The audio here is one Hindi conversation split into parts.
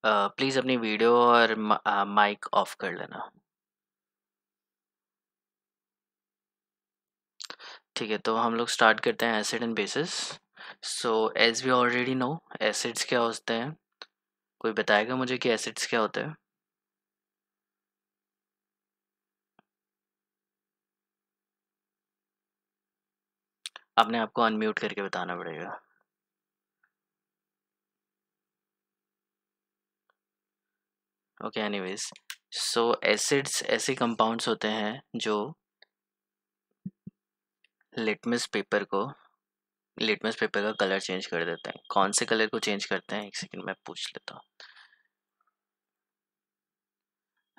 प्लीज़ अपनी वीडियो और माइक ऑफ कर लेना। ठीक है, तो हम लोग स्टार्ट करते हैं acid and basis. So as we already know, acids क्या होते हैं? कोई बताएगा मुझे कि एसिड्स क्या होते हैं? अपने आप को अनम्यूट करके बताना पड़ेगा। ओके, एनीवेज, सो एसिड्स ऐसे कंपाउंड्स होते हैं जो लिटमस पेपर को लिटमस पेपर का कलर चेंज कर देते हैं। कौन से कलर को चेंज करते हैं? एक सेकंड मैं पूछ लेता हूँ।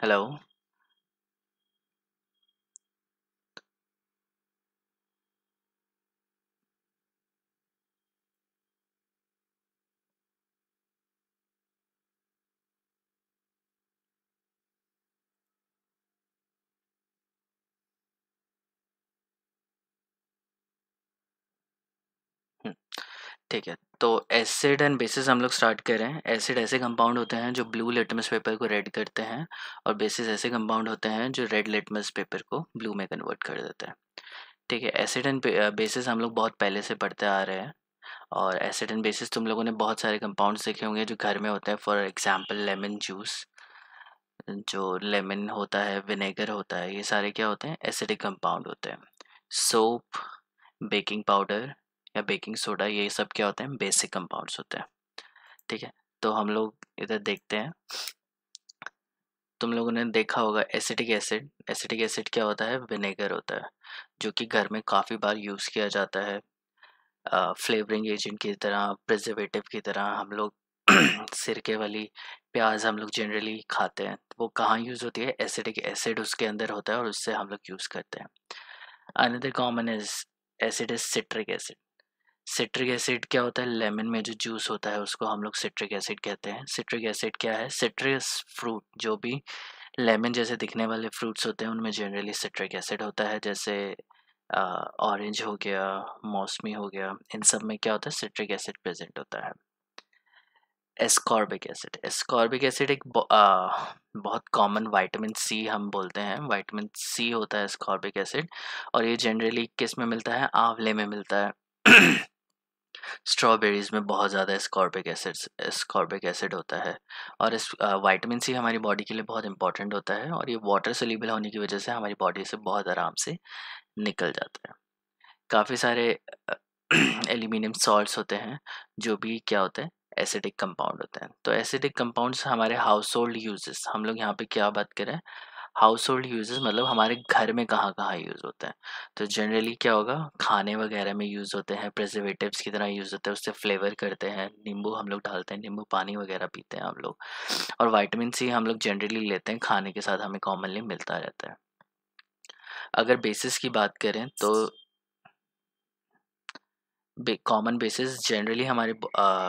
हेलो। ठीक है, तो एसिड एंड बेसिस हम लोग स्टार्ट कर रहे हैं। एसिड ऐसे कंपाउंड होते हैं जो ब्लू लिटमस पेपर को रेड करते हैं, और बेसिस ऐसे कंपाउंड होते हैं जो रेड लिटमस पेपर को ब्लू में कन्वर्ट कर देते हैं। ठीक है, एसिड एंड बेसिस हम लोग बहुत पहले से पढ़ते आ रहे हैं। और एसिड एंड बेसिस तुम लोगों ने बहुत सारे कंपाउंड्स देखे होंगे जो घर में होते हैं। फॉर एग्जांपल लेमन जूस, जो लेमन होता है, विनेगर होता है, ये सारे क्या होते हैं? एसिडिक कंपाउंड होते हैं। सोप, बेकिंग पाउडर या बेकिंग सोडा, ये सब क्या होते हैं? बेसिक कंपाउंड्स होते हैं। ठीक है, तो हम लोग इधर देखते हैं। तुम लोगों ने देखा होगा एसिटिक एसिड। एसिटिक एसिड क्या होता है? विनेगर होता है, जो कि घर में काफ़ी बार यूज़ किया जाता है फ्लेवरिंग एजेंट की तरह, प्रिजर्वेटिव की तरह। हम लोग सिरके वाली प्याज हम लोग जनरली खाते हैं, वो कहाँ यूज़ होती है? एसिटिक एसिड उसके अंदर होता है और उससे हम लोग यूज़ करते हैं। Another common is acid is citric acid. Citric acid क्या होता है? लेमन में जो जूस होता है उसको हम लोग सिट्रिक एसिड कहते हैं। सिट्रिक एसिड क्या है? सिट्रस फ्रूट, जो भी लेमन जैसे दिखने वाले फ्रूट्स होते हैं उनमें जनरली सिट्रिक एसिड होता है। जैसे ऑरेंज हो गया, मौसमी हो गया, इन सब में क्या होता है? सिट्रिक एसिड प्रेजेंट होता है। Ascorbic acid. एस्कॉर्बिक एसिड एक बहुत कॉमन विटामिन सी हम बोलते हैं, विटामिन सी होता है एस्कॉर्बिक एसिड। और ये जनरली किस में मिलता है? आंवले में मिलता है। स्ट्रॉबेरीज में बहुत ज़्यादा एस्कॉर्बिक एसिड होता है। और इस विटामिन सी हमारी बॉडी के लिए बहुत इंपॉर्टेंट होता है, और ये वाटर सोल्यूबल होने की वजह से हमारी बॉडी से बहुत आराम से निकल जाता है। काफ़ी सारे एल्यूमिनियम सॉल्ट्स होते हैं जो भी क्या होते हैं? एसिडिक कंपाउंड होते हैं। तो एसिडिक कंपाउंड्स हमारे हाउस होल्ड यूजेस, हम लोग यहाँ पे क्या बात करें? हाउस होल्ड यूजेस मतलब हमारे घर में कहाँ कहाँ यूज़ होते हैं। तो जनरली क्या होगा? खाने वगैरह में यूज़ होते हैं, प्रिजर्वेटिव्स की तरह यूज़ होते हैं, उससे फ्लेवर करते हैं, नींबू हम लोग डालते हैं, नींबू पानी वगैरह पीते हैं हम लोग। और विटामिन सी हम लोग जनरली लेते हैं, खाने के साथ हमें कॉमनली मिलता रहता है। अगर बेसिस की बात करें तो कॉमन बेसिस जनरली हमारे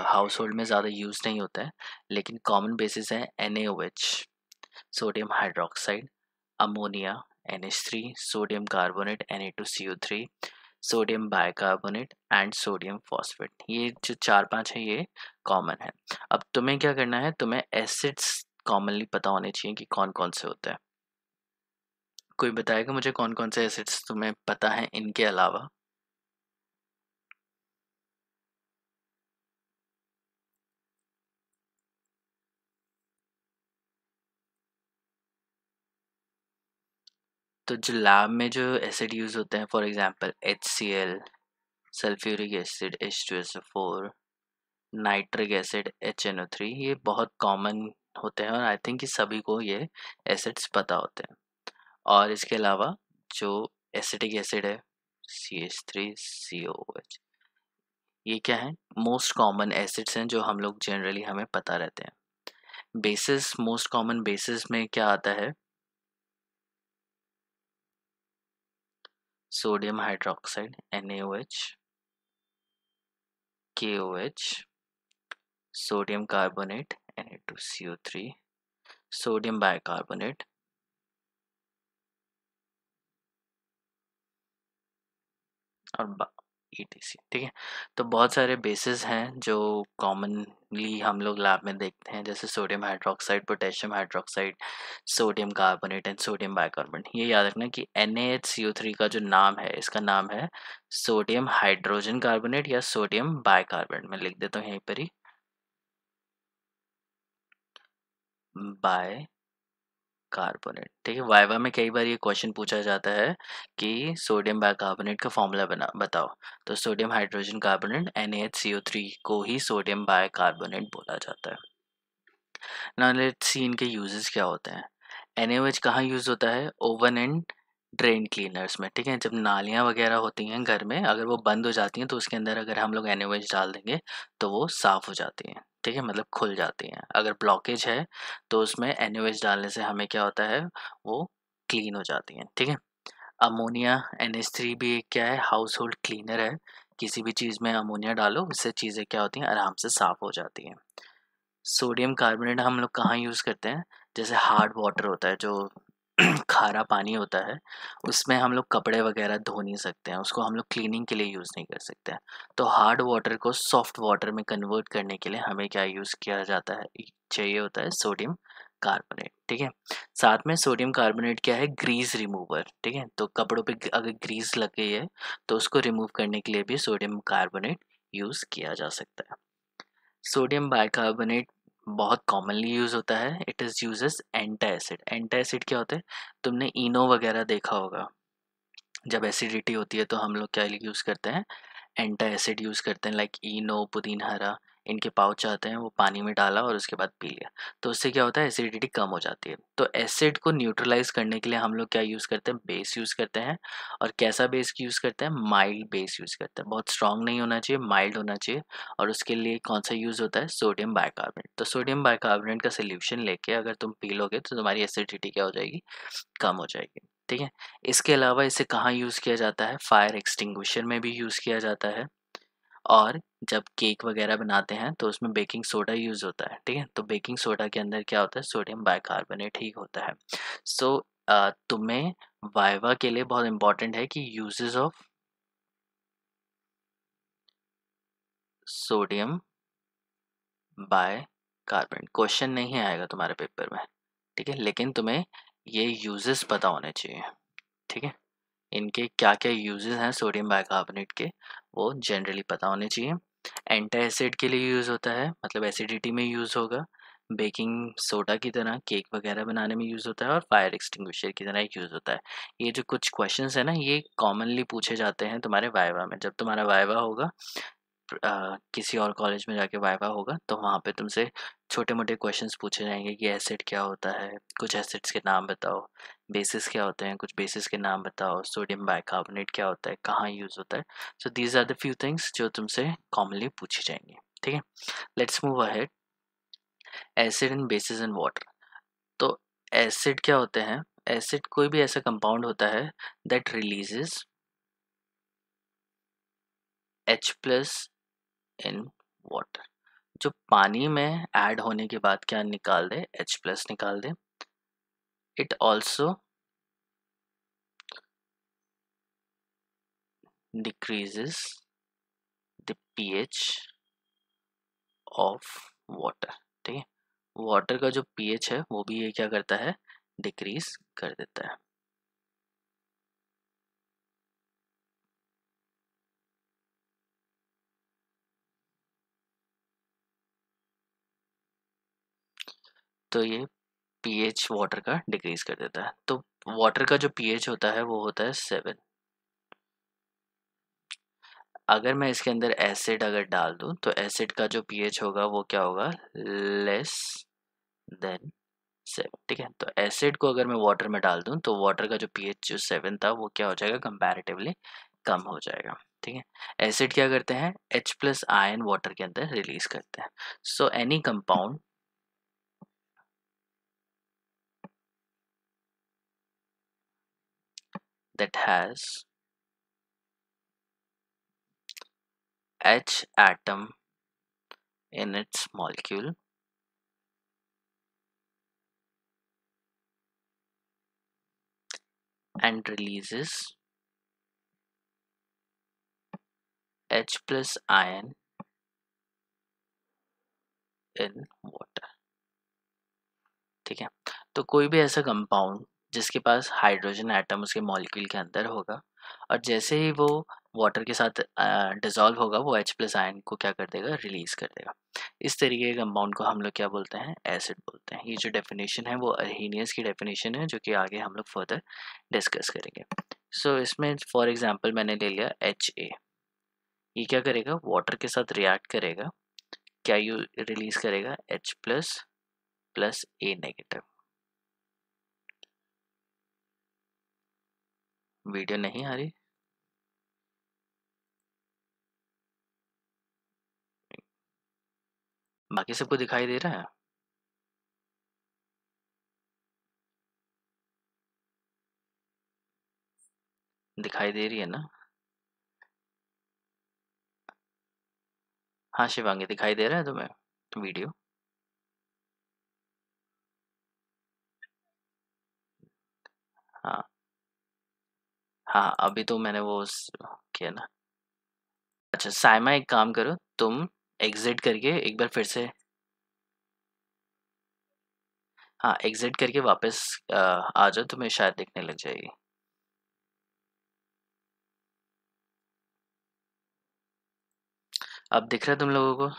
हाउस होल्ड में ज़्यादा यूज़ नहीं होता है, लेकिन कॉमन बेसिस हैं NaOH, sodium hydroxide, ammonia NH3, sodium carbonate Na2CO3, sodium bicarbonate and sodium phosphate. ये जो चार पांच है ये कॉमन है। अब तुम्हें क्या करना है? तुम्हें एसिड्स कॉमनली पता होने चाहिए कि कौन कौन से होते हैं। कोई बताएगा मुझे कौन कौन से एसिड्स तुम्हें पता है इनके अलावा? तो जो लैब में जो एसिड यूज़ होते हैं, for example HCl, sulphuric acid H2SO4, nitric acid HNO3, ये बहुत कॉमन होते हैं और आई थिंक कि सभी को ये एसिड्स पता होते हैं। और इसके अलावा जो एसिटिक एसिड है CH3COOH, ये क्या है? मोस्ट कॉमन एसिड्स हैं जो हम लोग जनरली हमें पता रहते हैं। बेसिस, मोस्ट कॉमन बेसिस में क्या आता है? Sodium hydroxide NaOH, KOH, sodium carbonate Na2CO3, sodium bicarbonate, और ETC, ठीक है। तो बहुत सारे बेसिस हैं जो कॉमनली हम लोग लैब में देखते हैं, जैसे sodium hydroxide, potassium hydroxide, sodium carbonate and sodium bicarbonate. ये याद रखना कि NaHCO3 का जो नाम है, इसका नाम है सोडियम हाइड्रोजन कार्बोनेट या सोडियम बाइकार्बोनेट। मैं लिख देता हूँ यहीं पर ही, बाय कार्बोनेट, ठीक है। वाइवा में कई बार ये क्वेश्चन पूछा जाता है कि सोडियम बाइकार्बोनेट का फॉर्मूला बना बताओ, तो सोडियम हाइड्रोजन कार्बोनेट NaHCO3 को ही सोडियम बाइकार्बोनेट बोला जाता है। नाउ लेट्स सी इनके यूजेस क्या होते हैं। NaOH कहाँ यूज़ होता है? ओवन एंड ड्रेन क्लीनर्स में, ठीक है। जब नालियाँ वगैरह होती हैं घर में, अगर वो बंद हो जाती हैं तो उसके अंदर अगर हम लोग NaOH डाल देंगे तो वो साफ़ हो जाती हैं, ठीक है, मतलब खुल जाती हैं। अगर ब्लॉकेज है तो उसमें NaOH डालने से हमें क्या होता है, वो क्लीन हो जाती हैं, ठीक है। अमोनिया NH3 भी एक क्या है, हाउस होल्ड क्लीनर है। किसी भी चीज़ में अमोनिया डालो, उससे चीज़ें क्या होती हैं, आराम से साफ़ हो जाती हैं। सोडियम कार्बोनेट हम लोग कहाँ यूज़ करते हैं? जैसे हार्ड वाटर होता है, जो खारा पानी होता है, उसमें हम लोग कपड़े वगैरह धो नहीं सकते हैं, उसको हम लोग क्लीनिंग के लिए यूज़ नहीं कर सकते हैं। तो हार्ड वाटर को सॉफ्ट वाटर में कन्वर्ट करने के लिए हमें क्या यूज़ किया जाता है, चाहिए होता है सोडियम कार्बोनेट, ठीक है। साथ में सोडियम कार्बोनेट क्या है, ग्रीस रिमूवर, ठीक है। तो कपड़ों पे अगर ग्रीस लग गई है तो उसको रिमूव करने के लिए भी सोडियम कार्बोनेट यूज़ किया जा सकता है। सोडियम बाइकार्बोनेट बहुत कॉमनली यूज़ होता है। It is use as antacid. Antacid क्या होता है? तुमने इनो वगैरह देखा होगा, जब एसिडिटी होती है तो हम लोग क्या यूज़ करते हैं, एंटा एसिड यूज़ करते हैं, लाइक इनो, पुदीन हरा, इनके पाउच आते हैं, वो पानी में डाला और उसके बाद पी लिया, तो उससे क्या होता है, एसिडिटी कम हो जाती है। तो एसिड को न्यूट्रलाइज करने के लिए हम लोग क्या यूज़ करते हैं, बेस यूज़ करते हैं। और कैसा बेस यूज़ करते हैं, माइल्ड बेस यूज़ करते हैं। बहुत स्ट्रांग नहीं होना चाहिए, माइल्ड होना चाहिए। और उसके लिए कौन सा यूज़ होता है, सोडियम बाइकार्बोनेट। तो सोडियम बाइकार्बोनेट का सोल्यूशन लेके अगर तुम पी लोगे तो तुम्हारी एसिडिटी क्या हो जाएगी, कम हो जाएगी, ठीक है। इसके अलावा इसे कहाँ यूज़ किया जाता है, फायर एक्सटिंग्विशर में भी यूज़ किया जाता है। और जब केक वगैरह बनाते हैं तो उसमें बेकिंग सोडा यूज़ होता है, ठीक है। तो बेकिंग सोडा के अंदर क्या होता है, सोडियम बाइकार्बोनेट ही होता है। सो तुम्हें वाइवा के लिए बहुत इंपॉर्टेंट है कि uses of sodium bicarbonate question नहीं आएगा तुम्हारे पेपर में, ठीक है, लेकिन तुम्हें ये यूजेस पता होने चाहिए, ठीक है। इनके क्या-क्या यूजेस हैं सोडियम बाइकार्बोनेट के, वो जनरली पता होने चाहिए। एंटी एसिड के लिए यूज़ होता है, मतलब एसिडिटी में यूज़ होगा। बेकिंग सोडा की तरह केक वगैरह बनाने में यूज़ होता है और फायर एक्सटिंग्विशर की तरह यूज़ होता है। ये जो कुछ क्वेश्चंस हैं ना, ये कॉमनली पूछे जाते हैं तुम्हारे वाइवा में। जब तुम्हारा वाइवा होगा, किसी और कॉलेज में जाके वाइवा होगा, तो वहाँ पे तुमसे छोटे-मोटे क्वेश्चंस पूछे जाएँगे कि एसिड क्या होता है? कुछ एसिड्स के नाम बताओ। बेसिस क्या होते हैं? कुछ बेसिस के नाम बताओ। सोडियम बाइकार्बोनेट क्या होता है? कहाँ यूज़ होता है? So these are the few things जो तुमसे कॉमनली पूछी जाएँगी, ठीक है? Let's move ahead. Acid and basis in water. तो एसिड क्या होते हैं? एसिड कोई भी ऐसा कंपाउंड होता है दैट रिलीज़ेस H+ इन वाटर। जो पानी में ऐड होने के बाद क्या निकाल दे, H+ निकाल दे। It also decreases the pH of water, ठीक है। वाटर का जो pH है वो भी ये क्या करता है, डिक्रीज कर देता है। तो ये pH वाटर का डिक्रीज कर देता है। तो वाटर का जो pH होता है वो होता है 7। अगर मैं इसके अंदर एसिड अगर डाल दूं तो एसिड का जो pH होगा वो क्या होगा, लेस देन 7, ठीक है। तो एसिड को अगर मैं वाटर में डाल दूं तो वाटर का जो pH जो 7 था वो क्या हो जाएगा, कंपैरेटिवली कम हो जाएगा, ठीक है। एसिड क्या करते हैं, H+ आयन वाटर के अंदर रिलीज करते हैं। So any compound that has H atom in its molecule and releases H plus ion in water. ठीक है, तो कोई भी ऐसा कंपाउंड जिसके पास हाइड्रोजन एटम उसके मॉलिक्यूल के अंदर होगा और जैसे ही वो वाटर के साथ डिसॉल्व होगा वो H प्लस आयन को क्या कर देगा, रिलीज कर देगा। इस तरीके के कंपाउंड को हम लोग क्या बोलते हैं, एसिड बोलते हैं। ये जो डेफिनेशन है वो अर्हीनियस की डेफिनेशन है, जो कि आगे हम लोग फर्दर डिस्कस करेंगे। सो इसमें फॉर एग्जांपल मैंने ले लिया HA। ये क्या करेगा, वाटर के साथ रिएक्ट करेगा, क्या यू रिलीज करेगा, H plus plus A negative. Video नहीं आ रही? बाकी सबको दिखाई दे रहा है? दिखाई दे रही है ना? हाँ शिवांगी, दिखाई दे रहा है तुम्हें वीडियो? हाँ हाँ, अभी तो मैंने वो किया ना। अच्छा साइमा, एक काम करो तुम, एग्जिट करके एक बार फिर से, हाँ एग्जिट करके वापस आ जाओ, तुम्हें शायद दिखने लग जाएगी। अब दिख रहा है तुम लोगों को?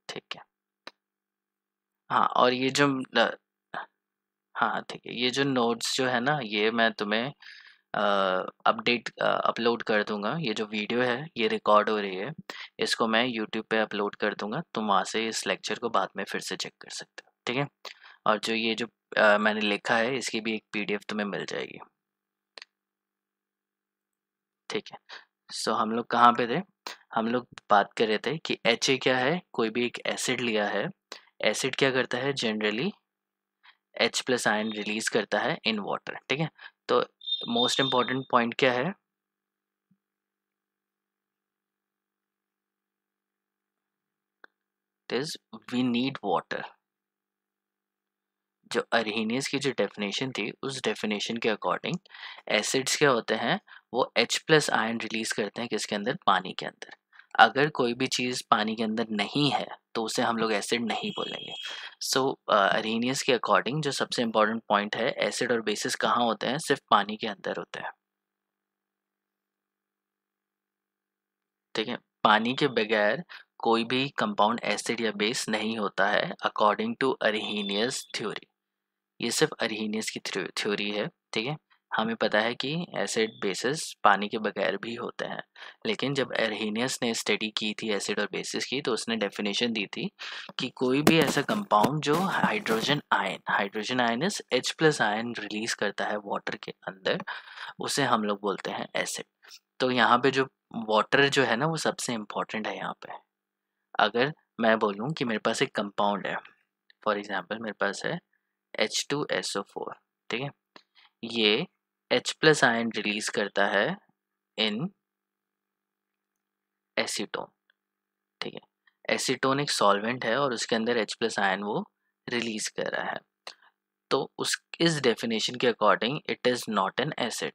ठीक है। हाँ और ये जो हाँ ठीक है, ये जो नोट्स जो है ना, ये मैं तुम्हें अपडेट अपलोड कर दूंगा। ये जो वीडियो है ये रिकॉर्ड हो रही है, इसको मैं यूट्यूब पे अपलोड कर दूंगा, तुम वहाँ से इस लेक्चर को बाद में फिर से चेक कर सकते हो। ठीक है, और जो ये जो मैंने लिखा है इसकी भी एक पीडीएफ तुम्हें मिल जाएगी। ठीक है, सो हम लोग कहाँ पे थे, हम लोग बात कर रहे थे कि एच ए क्या है, कोई भी एक एसिड लिया है, एसिड क्या करता है generally, H plus ion release करता है इन वाटर। ठीक है, तो मोस्ट इम्पॉर्टेंट पॉइंट क्या है, इज वी नीड वाटर। जो अर्हीनियस की जो डेफिनेशन थी उस डेफिनेशन के अकॉर्डिंग एसिड्स क्या होते हैं, वो H प्लस आयन रिलीज करते हैं किसके अंदर, पानी के अंदर। अगर कोई भी चीज़ पानी के अंदर नहीं है तो उसे हम लोग एसिड नहीं बोलेंगे। सो अर्हीनियस के अकॉर्डिंग जो सबसे इम्पोर्टेंट पॉइंट है, एसिड और बेसिस कहाँ होते हैं, सिर्फ पानी के अंदर होते हैं। ठीक है, पानी के बगैर कोई भी कंपाउंड एसिड या बेस नहीं होता है अकॉर्डिंग टू अर्हीनियस थ्योरी। ये सिर्फ अर्हीनियस की थ्योरी है। ठीक है, हमें पता है कि एसिड बेसिस पानी के बगैर भी होते हैं, लेकिन जब अर्हीनियस ने स्टडी की थी एसिड और बेसिस की, तो उसने डेफिनेशन दी थी कि कोई भी ऐसा कंपाउंड जो hydrogen ion is H plus ion release करता है वाटर के अंदर, उसे हम लोग बोलते हैं एसिड। तो यहाँ पे जो वाटर जो है ना वो सबसे इम्पोर्टेंट है यहाँ पे। अगर मैं बोलूँ कि मेरे पास एक कंपाउंड है, फॉर एग्जांपल मेरे पास है H2SO4। ठीक है, ये H प्लस आयन रिलीज करता है इन एसीटोन। ठीक है, एसीटोन एक सॉल्वेंट है और उसके अंदर H प्लस आयन वो रिलीज कर रहा है, तो उस इस डेफिनेशन के according it is not an acid.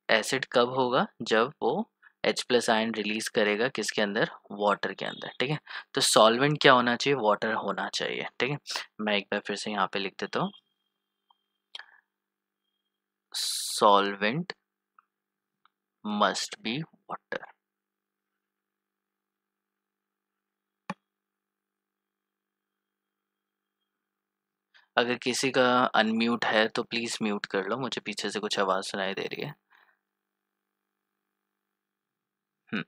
Acid कब होगा, जब वो H प्लस आयन रिलीज करेगा किसके अंदर, वाटर के अंदर। ठीक है, तो सॉल्वेंट क्या होना चाहिए, वाटर होना चाहिए। ठीक है, मैं एक बार फिर से यहाँ पे लिख देता हूँ, सॉल्वेंट मस्ट बी वाटर। अगर किसी का अनम्यूट है तो प्लीज म्यूट कर लो, मुझे पीछे से कुछ आवाज सुनाई दे रही है। हम्म,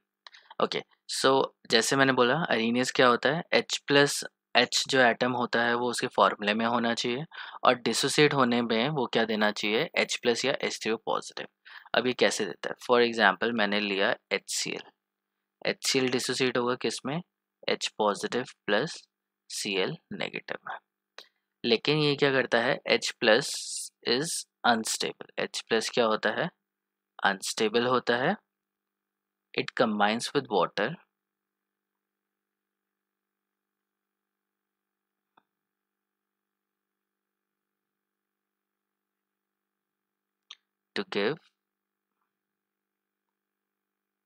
ओके। सो जैसे मैंने बोला अरीनियस क्या होता है, H प्लस H जो एटम होता है वो उसके फॉर्मूले में होना चाहिए, और डिसोसिएट होने में वो क्या देना चाहिए, H प्लस या H3O पॉजिटिव। अब ये कैसे देता है, फॉर एग्जांपल मैंने लिया HCl। HCl डिसोसिएट होगा किस में, H positive plus Cl negative में। लेकिन ये क्या करता है, H plus is unstable. H plus क्या होता है, अनस्टेबल होता है। It combines with water to give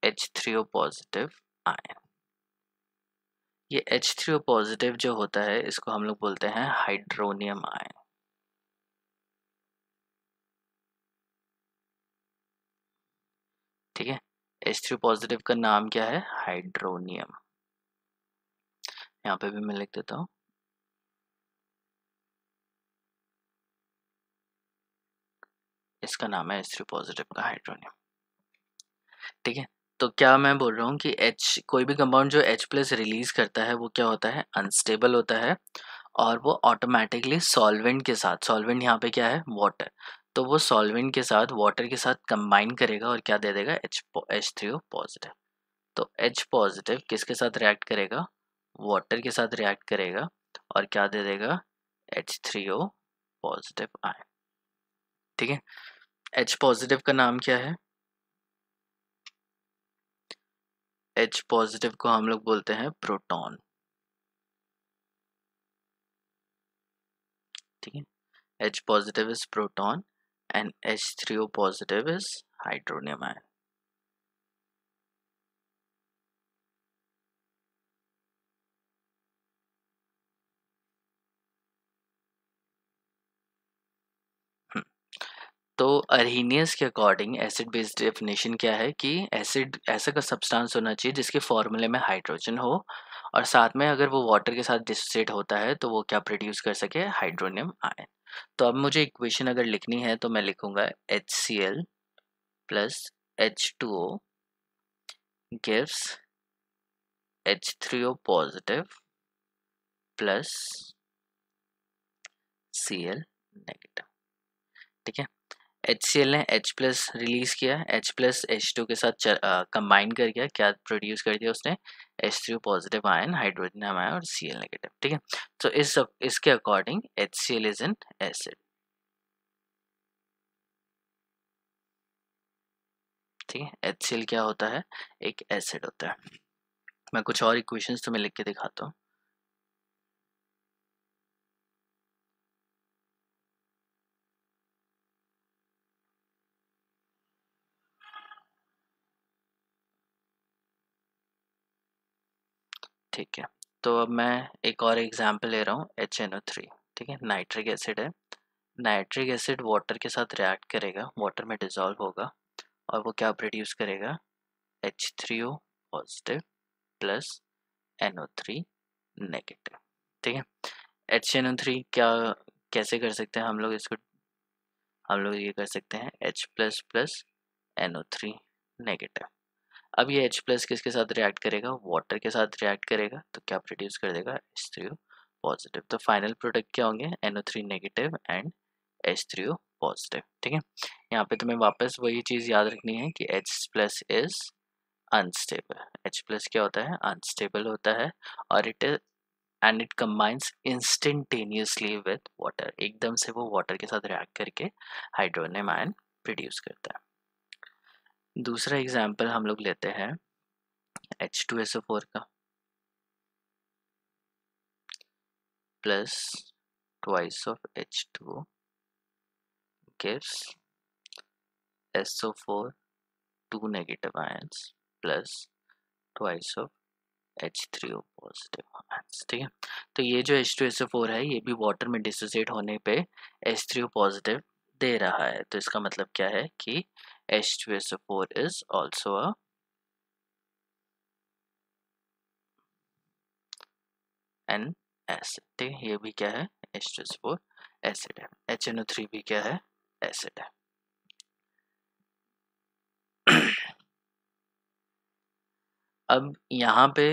H3O positive ion। ये H3O पॉजिटिव जो होता है इसको हम लोग बोलते हैं हाइड्रोनियम आयन। ठीक है, H3O पॉजिटिव का नाम क्या है? हाइड्रोनियम। यहाँ पे भी मैं लिख देता हूँ, इसका नाम है H3O पॉजिटिव का हाइड्रोनियम। ठीक है, तो क्या मैं बोल रहा हूँ कि H कोई भी कंपाउंड जो H प्लस रिलीज करता है वो क्या होता है? अनस्टेबल होता है, और वो ऑटोमेटिकली सॉल्वेंट के साथ, सॉल्वेंट यहाँ पे क्या है? वाटर, तो वो सॉल्वेंट के साथ वाटर के साथ कंबाइन करेगा और क्या दे देगा? H3O positive. तो H पॉजिटिव किसके साथ रिएक्ट करेगा? वाटर के साथ रिएक्ट करेगा और क्या दे देगा? H3O positive ion. ठीक है, H पॉजिटिव का नाम क्या है? H पॉजिटिव को हम लोग बोलते हैं प्रोटॉन। ठीक है, H positive is proton and H3O positive is hydronium ion। तो अरहीनियस के अकॉर्डिंग एसिड बेस डेफिनेशन क्या है कि एसिड ऐसा का सब्सटेंस होना चाहिए जिसके फॉर्मूले में हाइड्रोजन हो, और साथ में अगर वो वाटर के साथ डिसोसिएट होता है तो वो क्या प्रोड्यूस कर सके? Hydronium ion. तो अब मुझे इक्वेशन अगर लिखनी है तो मैं लिखूंगा HCl plus H2O gives H3O positive plus Cl negative. ठीक है, HCl ने H प्लस रिलीज किया, H प्लस H2 के साथ कंबाइन कर गया, क्या प्रोड्यूस कर दिया उसने? H3O positive ion, hydrogen ion और Cl नेगेटिव। ठीक है, तो इसके according HCl is an acid. ठीक है, HCl क्या होता है? एक एसिड होता है। मैं कुछ और इक्वेशंस तुम्हें लिख के दिखाता हूँ। ठीक है, तो अब मैं एक और एग्जांपल ले रहा हूँ, HNO3। ठीक है, नाइट्रिक एसिड है। नाइट्रिक एसिड वाटर के साथ रिएक्ट करेगा, वाटर में डिसॉल्व होगा और वो क्या प्रोड्यूस करेगा? H3O positive plus NO3 negative. ठीक है, HNO3 क्या कैसे कर सकते हैं हम लोग इसको? हम लोग ये कर सकते हैं H plus plus NO3 negative. अब ये H प्लस किसके साथ रिएक्ट करेगा? वाटर के साथ रिएक्ट करेगा, तो क्या प्रोड्यूस कर देगा? H3O positive. तो फाइनल प्रोडक्ट क्या होंगे? NO3 negative and H3O positive. ठीक है, यहाँ पे तुम्हें वापस वही चीज़ याद रखनी है कि H plus is unstable. H plus क्या होता है? अनस्टेबल होता है, और it combines instantaneously with water, एकदम से वो वाटर के साथ रिएक्ट करके हाइड्रोनियम आयन प्रोड्यूस करता है। दूसरा एग्जांपल हम लोग लेते हैं H2SO4 का, plus twice of H2O gives SO4 2 negative ions plus twice of H3O positive ions. ठीक है, तो ये जो H2SO4 है ये भी वाटर में डिसोसिएट होने पे H3O पॉजिटिव दे रहा है, तो इसका मतलब क्या है कि H2SO4 is also a N acid. ठीक है, ये भी क्या है? H2SO4 एसिड है। HNO3 भी क्या है? एसिड है। अब यहाँ पे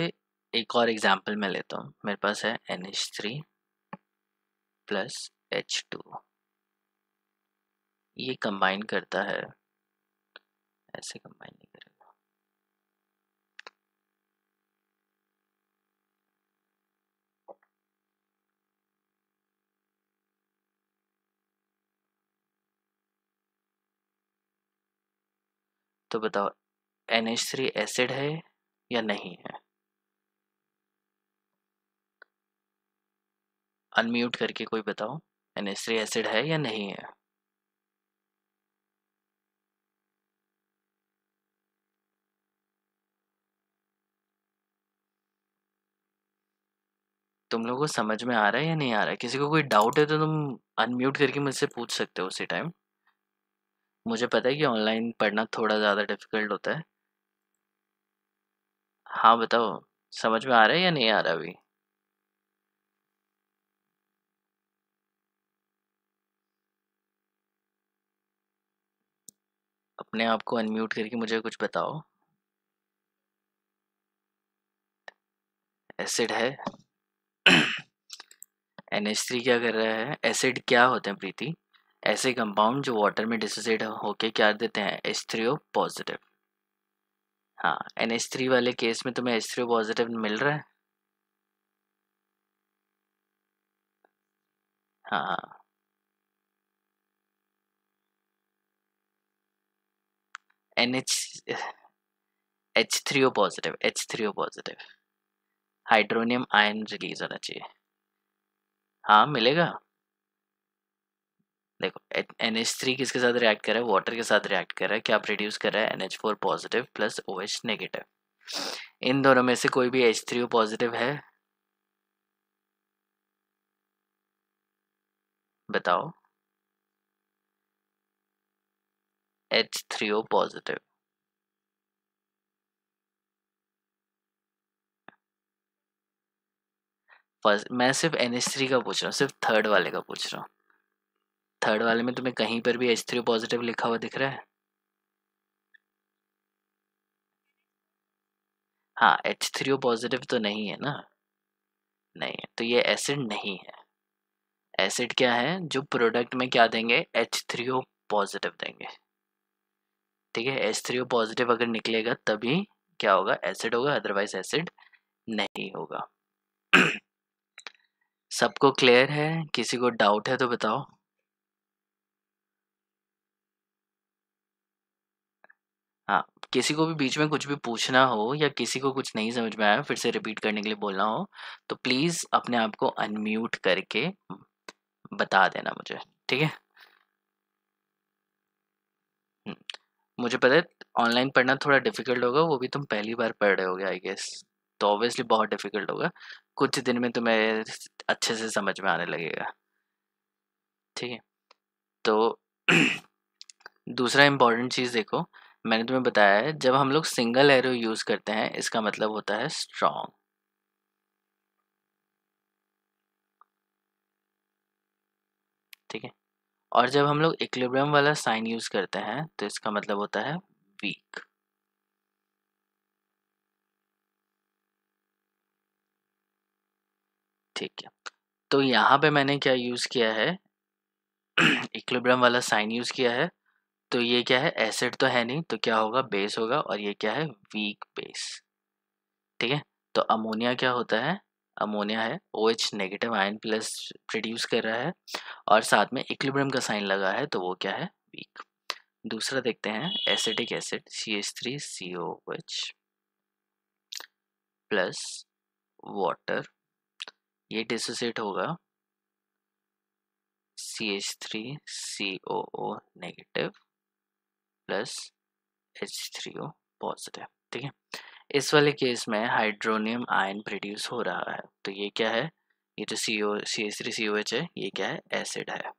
एक और एग्जांपल मैं लेता हूँ। मेरे पास है NH3 प्लस H2, ये कंबाइन करता है, ऐसे कंबाइन नहीं करेगा। तो बताओ NH3 एसिड है या नहीं है? अनम्यूट करके कोई बताओ, NH3 एसिड है या नहीं है? तुम लोगों को समझ में आ रहा है या नहीं आ रहा है? किसी को कोई डाउट है तो तुम अनम्यूट करके मुझसे पूछ सकते हो उसी टाइम। मुझे पता है कि ऑनलाइन पढ़ना थोड़ा ज़्यादा डिफिकल्ट होता है। हाँ बताओ, समझ में आ रहा है या नहीं आ रहा अभी? अपने आप को अनम्यूट करके मुझे कुछ बताओ। एसिड है। NH3 क्या कर रहा है? एसिड क्या होते हैं प्रीति? ऐसे कंपाउंड जो वाटर में डिसोसिएट होके क्या देते हैं? H3O positive. हाँ, NH3 वाले केस में तुम्हें H3O पॉजिटिव मिल रहा है। हाँ हाँ। NH H3O positive, H3O positive. Hydronium ion release होना चाहिए। हाँ मिलेगा। देखो, NH3 किसके साथ रिएक्ट कर रहा है? वाटर के साथ रिएक्ट कर रहा है। क्या प्रोड्यूस कर रहा है? NH4 positive plus OH negative. इन दोनों में से कोई भी H3O पॉजिटिव है? बताओ। H3O positive. फर्स्ट मैं सिर्फ NH3 का पूछ रहा हूँ, सिर्फ थर्ड वाले का पूछ रहा हूँ। थर्ड वाले में तुम्हें कहीं पर भी H3O पॉजिटिव लिखा हुआ दिख रहा है? हाँ, H3O पॉजिटिव तो नहीं है ना? नहीं है, तो ये एसिड नहीं है। एसिड क्या है? जो प्रोडक्ट में क्या देंगे? H3O पॉजिटिव देंगे। ठीक है, H3O पॉजिटिव अगर निकलेगा तभी क्या होगा? एसिड होगा, अदरवाइज एसिड नहीं होगा। सबको क्लियर है? किसी को डाउट है तो बताओ। हाँ, किसी को भी बीच में कुछ भी पूछना हो या किसी को कुछ नहीं समझ में आया फिर से रिपीट करने के लिए बोलना हो तो प्लीज़ अपने आप को अनम्यूट करके बता देना मुझे। ठीक है? हम्म, मुझे पता है ऑनलाइन पढ़ना थोड़ा डिफिकल्ट होगा, वो भी तुम पहली बार पढ़ रहे होगे आई गेस। तो ऑब्वियसली बहुत डिफिकल्ट होगा। कुछ दिन में तुम्हें अच्छे से समझ में आने लगेगा। ठीक है? तो दूसरा इम्पोर्टेंट चीज़ देखो, मैंने तुम्हें बताया है जब हम लोग सिंगल एरो यूज़ करते हैं इसका मतलब होता है स्ट्रॉन्ग। ठीक है? और जब हम लोग इक्विलिब्रियम वाला साइन यूज़ करते हैं तो इसका मतलब होता है वीक। ठीक है, तो यहाँ पे मैंने क्या यूज़ किया है? इक्विलिब्रियम वाला साइन यूज़ किया है। तो ये क्या है? एसिड तो है नहीं, तो क्या होगा? बेस होगा, और ये क्या है? Weak base. ठीक है? तो अमोनिया क्या होता है? अमोनिया है OH negative ion plus produce कर रहा है और साथ में इक्विलिब्रियम का साइन लगा है, तो वो क्या है? वीक। दूसरा देखते हैं, acidic acid CH3COOH plus water, ये डिसोसिएट होगा CH3COO negative plus H3O positive. ठीक है? इस वाले केस में हाइड्रोनियम आयन प्रोड्यूस हो रहा है, तो ये क्या है? ये जो CH3COH है, ये क्या है? एसिड है।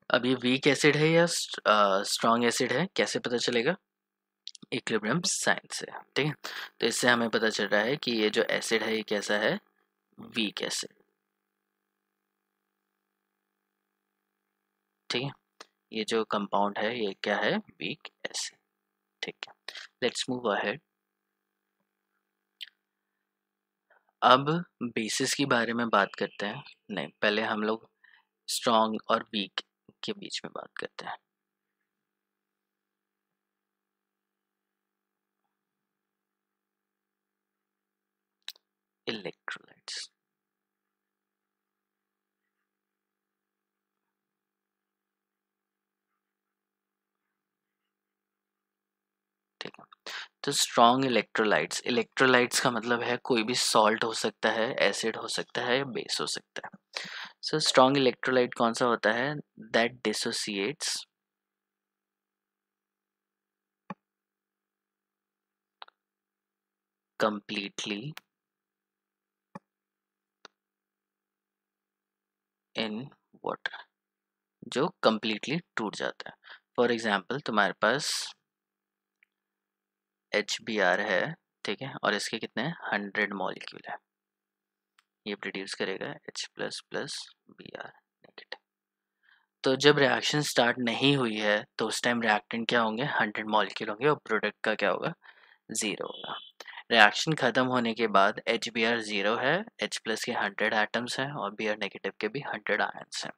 अब ये वीक एसिड है या स्ट्रॉन्ग एसिड है, कैसे पता चलेगा? इक्विलिब्रियम साइन से। ठीक है? तो इससे हमें पता चल रहा है कि ये जो एसिड है ये कैसा है? Weak acid. ठीक है? ये जो कंपाउंड है ये क्या है? Weak acid. ठीक है, लेट्स मूव अहेड। अब बेसिस के बारे में बात करते हैं। नहीं, पहले हम लोग स्ट्रॉन्ग और वीक के बीच में बात करते हैं। इलेक्ट्रोलाइट्स। ठीक है, तो स्ट्रॉन्ग इलेक्ट्रोलाइट्स, इलेक्ट्रोलाइट्स का मतलब है कोई भी सॉल्ट हो सकता है, एसिड हो सकता है या बेस हो सकता है। सो स्ट्रॉन्ग इलेक्ट्रोलाइट कौन सा होता है? That dissociates completely in water, जो कंप्लीटली टूट जाता है। फॉर एग्जाम्पल तुम्हारे पास HBr है, ठीक है, और इसके कितने 100 मॉलिक्यूल है, ये प्रोड्यूस करेगा H plus plus Br negative. तो जब रिएक्शन स्टार्ट नहीं हुई है तो उस टाइम रिएक्टेंट क्या होंगे, 100 मॉलिक्यूल होंगे, और प्रोडक्ट का क्या होगा, 0 होगा। रिएक्शन खत्म होने के बाद HBr 0 है, H प्लस के 100 एटम्स हैं और Br नेगेटिव के भी 100 आयंस हैं।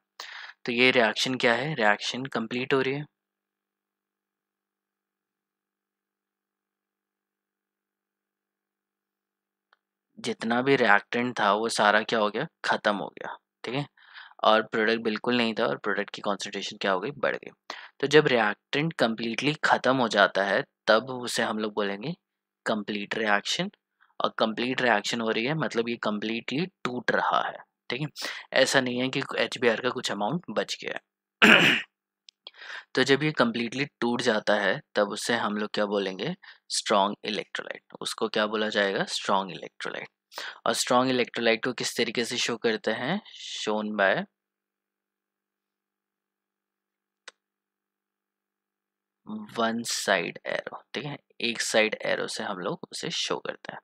तो ये रिएक्शन क्या है, रिएक्शन कंप्लीट हो रही है। जितना भी रिएक्टेंट था वो सारा क्या हो गया, खत्म हो गया, ठीक है, और प्रोडक्ट बिल्कुल नहीं था और प्रोडक्ट की कॉन्सेंट्रेशन क्या हो गई, बढ़ गई। तो जब रिएक्टेंट कम्प्लीटली ख़त्म हो जाता है तब उसे हम लोग बोलेंगे कंप्लीट रिएक्शन, और कंप्लीट रिएक्शन हो रही है मतलब ये कम्प्लीटली टूट रहा है, ठीक है। ऐसा नहीं है कि HBr का कुछ अमाउंट बच गया है। तो जब ये कम्प्लीटली टूट जाता है तब उसे हम लोग क्या बोलेंगे, स्ट्रॉन्ग इलेक्ट्रोलाइट, उसको क्या बोला जाएगा, स्ट्रॉन्ग इलेक्ट्रोलाइट। और स्ट्रॉन्ग इलेक्ट्रोलाइट को किस तरीके से शो करते हैं, shown by one side arrow, ठीक है, एक साइड एरो से हम लोग उसे शो करते हैं।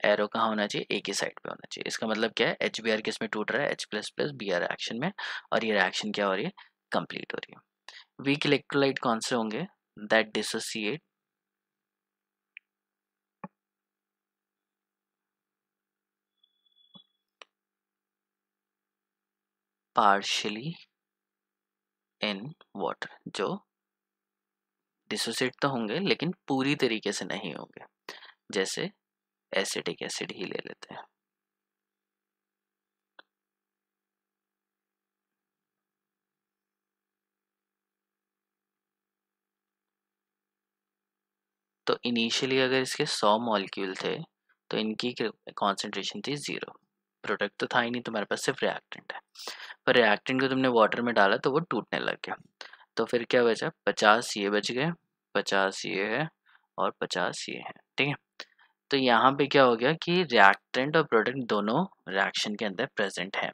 एरो कहाँ होना चाहिए, एक ही साइड पे होना चाहिए। इसका मतलब क्या है, HBr किस में टूट रहा है, H plus plus Br reaction में, और ये रिएक्शन क्या हो रही है, कंप्लीट हो रही है। वीक इलेक्ट्रोलाइट कौन से होंगे, that dissociate partially in water, जो डिसोसिएट तो होंगे लेकिन पूरी तरीके से नहीं होंगे, जैसे एसिटिक एसिड ही ले लेते हैं। तो इनिशियली अगर इसके 100 मॉलिक्यूल थे तो इनकी कॉन्सेंट्रेशन थी 0, प्रोडक्ट तो था ही नहीं, तुम्हारे पास सिर्फ रिएक्टेंट है, पर रिएक्टेंट को तुमने वाटर में डाला तो वो टूटने लग गया। तो फिर क्या बचा, 50 ये बच गए, 50 ये है और 50 ये है, ठीक है। तो यहाँ पे क्या हो गया कि रिएक्टेंट और प्रोडक्ट दोनों रिएक्शन के अंदर प्रेजेंट है।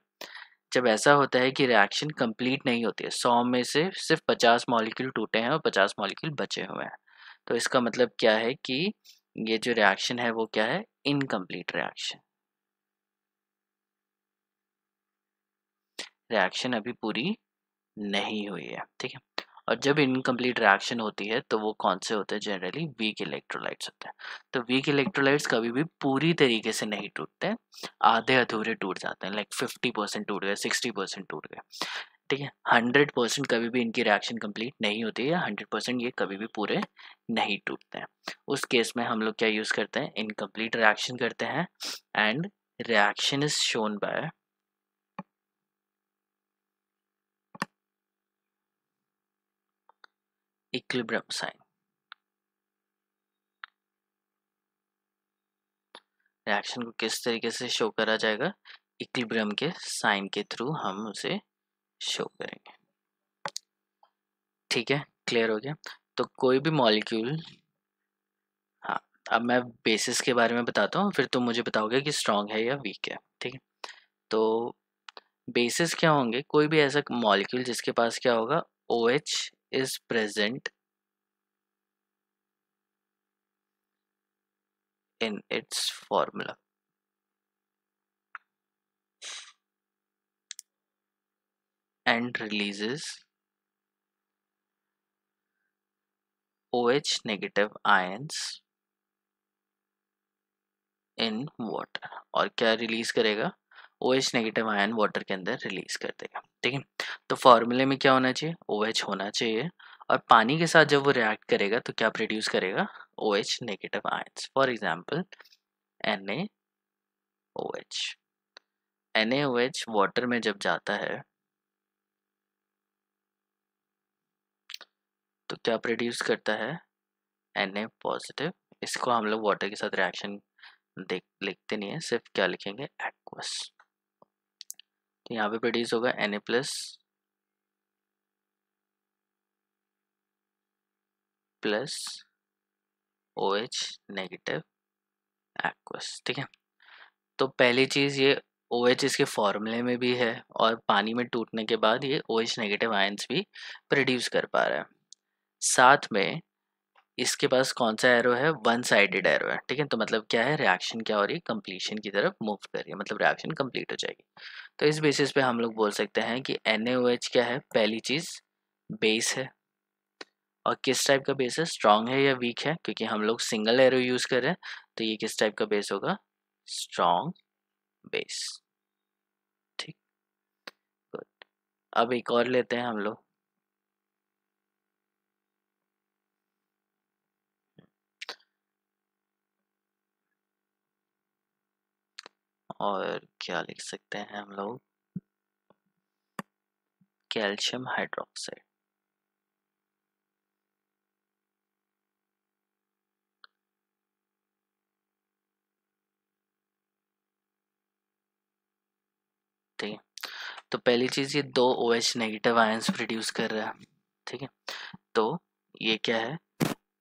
जब ऐसा होता है कि रिएक्शन कंप्लीट नहीं होती है, 100 में से सिर्फ 50 मॉलिक्यूल टूटे हैं और 50 मॉलिक्यूल बचे हुए हैं, तो इसका मतलब क्या है कि ये जो रिएक्शन है वो क्या है, इनकम्प्लीट रिएक्शन, रिएक्शन अभी पूरी नहीं हुई है, ठीक है। और जब इनकम्प्लीट रिएक्शन होती है तो वो कौन से होते हैं, जनरली वीक इलेक्ट्रोलाइट्स होते हैं। तो वीक इलेक्ट्रोलाइट्स कभी भी पूरी तरीके से नहीं टूटते, आधे अधूरे टूट जाते हैं, लाइक 50% टूट गए, 60% टूट गए, ठीक है। 100% कभी भी इनकी रिएक्शन कंप्लीट नहीं होती है, 100% ये कभी भी पूरे नहीं टूटते हैं। उस केस में हम लोग क्या यूज़ करते हैं, इनकम्प्लीट रिएक्शन करते हैं, and reaction is shown by equilibrium sign. Reaction को किस तरीके से शो करा जाएगा, इक्विलिब्रियम के साइन के थ्रू हम उसे शो करेंगे, ठीक है, क्लियर हो गया। तो कोई भी मॉलिक्यूल, हाँ, अब मैं बेसिस के बारे में बताता हूँ फिर तुम मुझे बताओगे कि स्ट्रॉन्ग है या वीक है, ठीक है। तो बेसिस क्या होंगे, कोई भी ऐसा मॉलिक्यूल जिसके पास क्या होगा, OH is present in its formula, and releases OH negative ions in water, और क्या रिलीज करेगा, OH नेगेटिव आयन वाटर के अंदर रिलीज कर देगा, ठीक है। तो फॉर्मूले में क्या होना चाहिए, OH होना चाहिए, और पानी के साथ जब वो रिएक्ट करेगा तो क्या प्रोड्यूस करेगा, OH negative ions, for example NaOH। NaOH water में जब जाता है तो क्या प्रोड्यूस करता है, Na पॉजिटिव। इसको हम लोग वाटर के साथ रिएक्शन देख लिखते नहीं है, सिर्फ क्या लिखेंगे, एक्वस। तो यहाँ पे प्रोड्यूस होगा Na plus plus OH negative aqueous, ठीक है। तो पहली चीज़ ये OH इसके फॉर्मूले में भी है और पानी में टूटने के बाद ये OH नेगेटिव आयंस भी प्रोड्यूस कर पा रहा है। साथ में इसके पास कौन सा एरो है, वन साइडेड एरो है, ठीक है। तो मतलब क्या है, रिएक्शन क्या हो रही है, कंप्लीशन की तरफ मूव कर रही है, मतलब रिएक्शन कंप्लीट हो जाएगी। तो इस बेसिस पे हम लोग बोल सकते हैं कि NaOH क्या है, पहली चीज़ बेस है। और किस टाइप का बेस है, स्ट्रॉन्ग है या वीक है, क्योंकि हम लोग सिंगल एरो यूज़ कर रहे हैं, तो ये किस टाइप का बेस होगा, स्ट्रॉन्ग बेस। ठीक, गुड। अब एक और लेते हैं हम लोग। और क्या लिख सकते हैं हम लोग, कैल्शियम हाइड्रोक्साइड। ठीक है, तो पहली चीज़ ये दो OH नेगेटिव आयंस प्रोड्यूस कर रहा है, ठीक है। तो ये क्या है,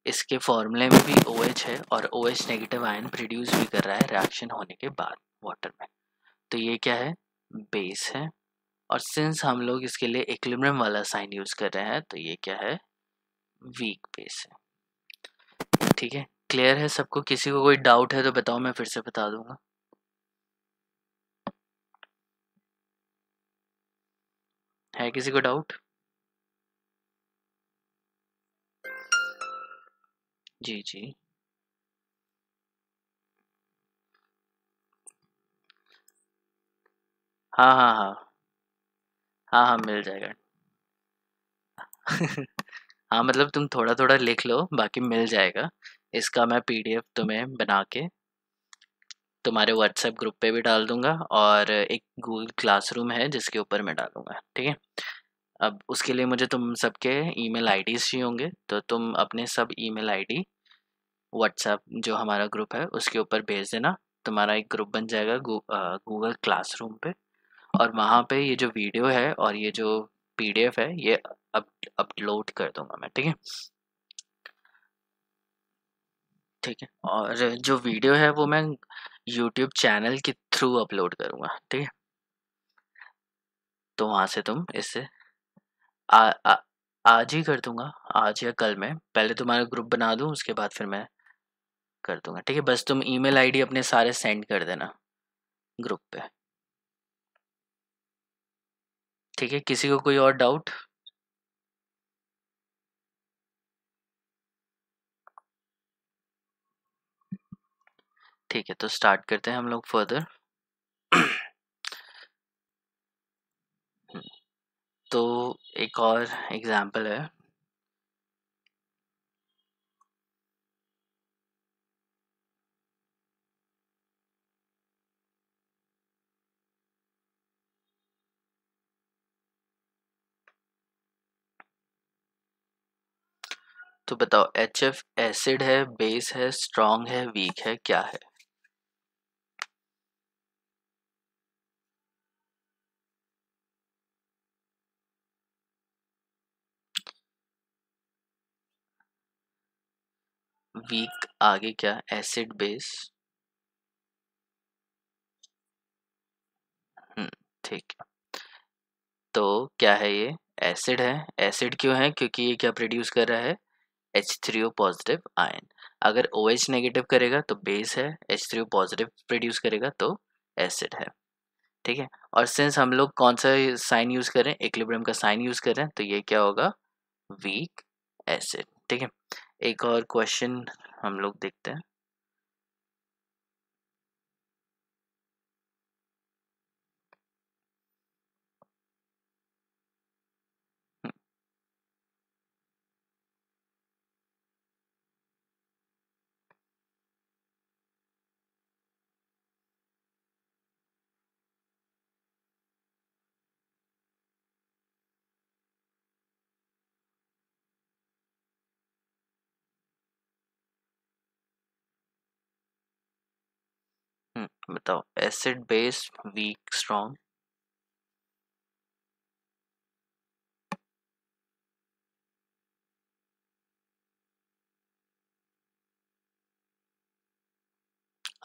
इसके फॉर्मूले में भी OH है और OH नेगेटिव आयन प्रोड्यूस भी कर रहा है रिएक्शन होने के बाद वाटर में। तो ये क्या है, बेस है। और सिंस हम लोग इसके लिए इक्विलिब्रियम वाला साइन यूज कर रहे हैं, तो ये क्या है, वीक बेस है। ठीक है, क्लियर है सबको, किसी को कोई डाउट है तो बताओ, मैं फिर से बता दूंगा। है किसी को डाउट? जी जी। हाँ हाँ हाँ। हाँ हाँ मिल जाएगा। हाँ मतलब तुम थोड़ा थोड़ा लिख लो, बाकी मिल जाएगा। इसका मैं PDF तुम्हें बना के तुम्हारे व्हाट्सएप ग्रुप पे भी डाल दूंगा, और एक गूगल क्लासरूम है जिसके ऊपर मैं डालूंगा, ठीक है। अब उसके लिए मुझे तुम सबके ईमेल आईडीज़ चाहिए होंगे, तो तुम अपने सब ईमेल आईडी व्हाट्सएप जो हमारा ग्रुप है उसके ऊपर भेज देना। तुम्हारा एक ग्रुप बन जाएगा गूगल क्लासरूम पे, और वहाँ पे ये जो वीडियो है और ये जो PDF है ये अप अपलोड कर दूंगा मैं, ठीक है। ठीक है, और जो वीडियो है वो मैं यूट्यूब चैनल के थ्रू अपलोड करूँगा, ठीक है। तो वहाँ से तुम इससे आ, आ, आज ही कर दूंगा, आज या कल में। पहले तुम्हारा ग्रुप बना दूं, उसके बाद फिर मैं कर दूंगा, ठीक है। बस तुम ईमेल आईडी अपने सारे सेंड कर देना ग्रुप पे, ठीक है। किसी को कोई और डाउट? ठीक है, तो स्टार्ट करते हैं हम लोग फर्दर। तो एक और एग्जांपल है। तो बताओ HF एसिड है, बेस है, स्ट्रॉन्ग है, वीक है, क्या है? वीक आगे क्या, एसिड बेस। ठीक है, तो क्या है ये, एसिड है। एसिड क्यों है, क्योंकि ये क्या प्रोड्यूस कर रहा है, H3O पॉजिटिव आयन। अगर OH नेगेटिव करेगा तो बेस है, H3O पॉजिटिव प्रोड्यूस करेगा तो एसिड है, ठीक है। और सिंस हम लोग कौन सा साइन यूज कर रहे हैं, इक्विलिब्रियम का साइन यूज कर रहे हैं, तो ये क्या होगा, वीक एसिड, ठीक है। एक और क्वेश्चन हम लोग देखते हैं। बताओ, acid base weak strong.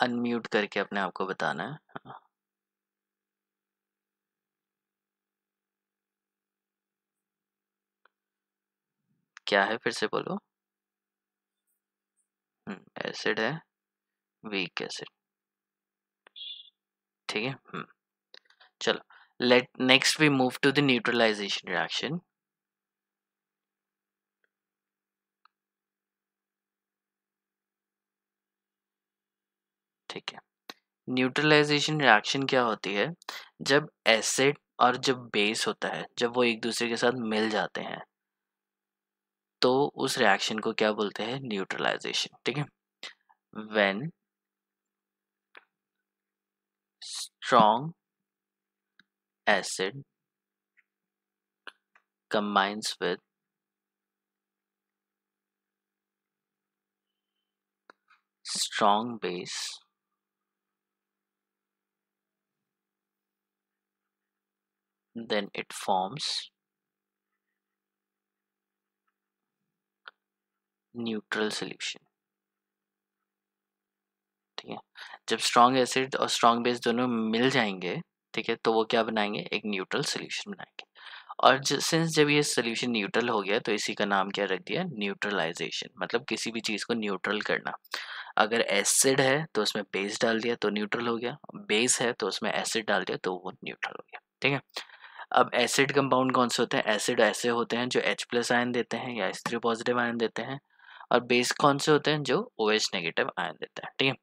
Unmute करके अपने आप को बताना है। क्या है, फिर से बोलो। एसिड है, वीक एसिड, ठीक है। चलो let next we move to the neutralization reaction. ठीक है, न्यूट्रलाइजेशन रिएक्शन क्या होती है, जब एसिड और जब बेस होता है, जब वो एक दूसरे के साथ मिल जाते हैं, तो उस रिएक्शन को क्या बोलते हैं, न्यूट्रलाइजेशन। ठीक है, when strong acid combines with strong base, then it forms neutral solution। ठीक है, जब स्ट्रॉन्ग एसिड और स्ट्रॉन्ग बेस दोनों मिल जाएंगे, ठीक है, तो वो क्या बनाएंगे, एक न्यूट्रल सोल्यूशन बनाएंगे। और सिंस जब ये सोल्यूशन न्यूट्रल हो गया, तो इसी का नाम क्या रख दिया, न्यूट्रलाइजेशन, मतलब किसी भी चीज़ को न्यूट्रल करना। अगर एसिड है तो उसमें बेस डाल दिया तो न्यूट्रल हो गया, बेस है तो उसमें एसिड डाल दिया तो वो न्यूट्रल हो गया। ठीक है, अब एसिड कंपाउंड कौन से होते हैं, एसिड ऐसे होते हैं जो H+ आयन देते हैं या H3 पॉजिटिव आयन देते हैं, और बेस कौन से होते हैं जो OH नेगेटिव आयन देते हैं। ठीक है,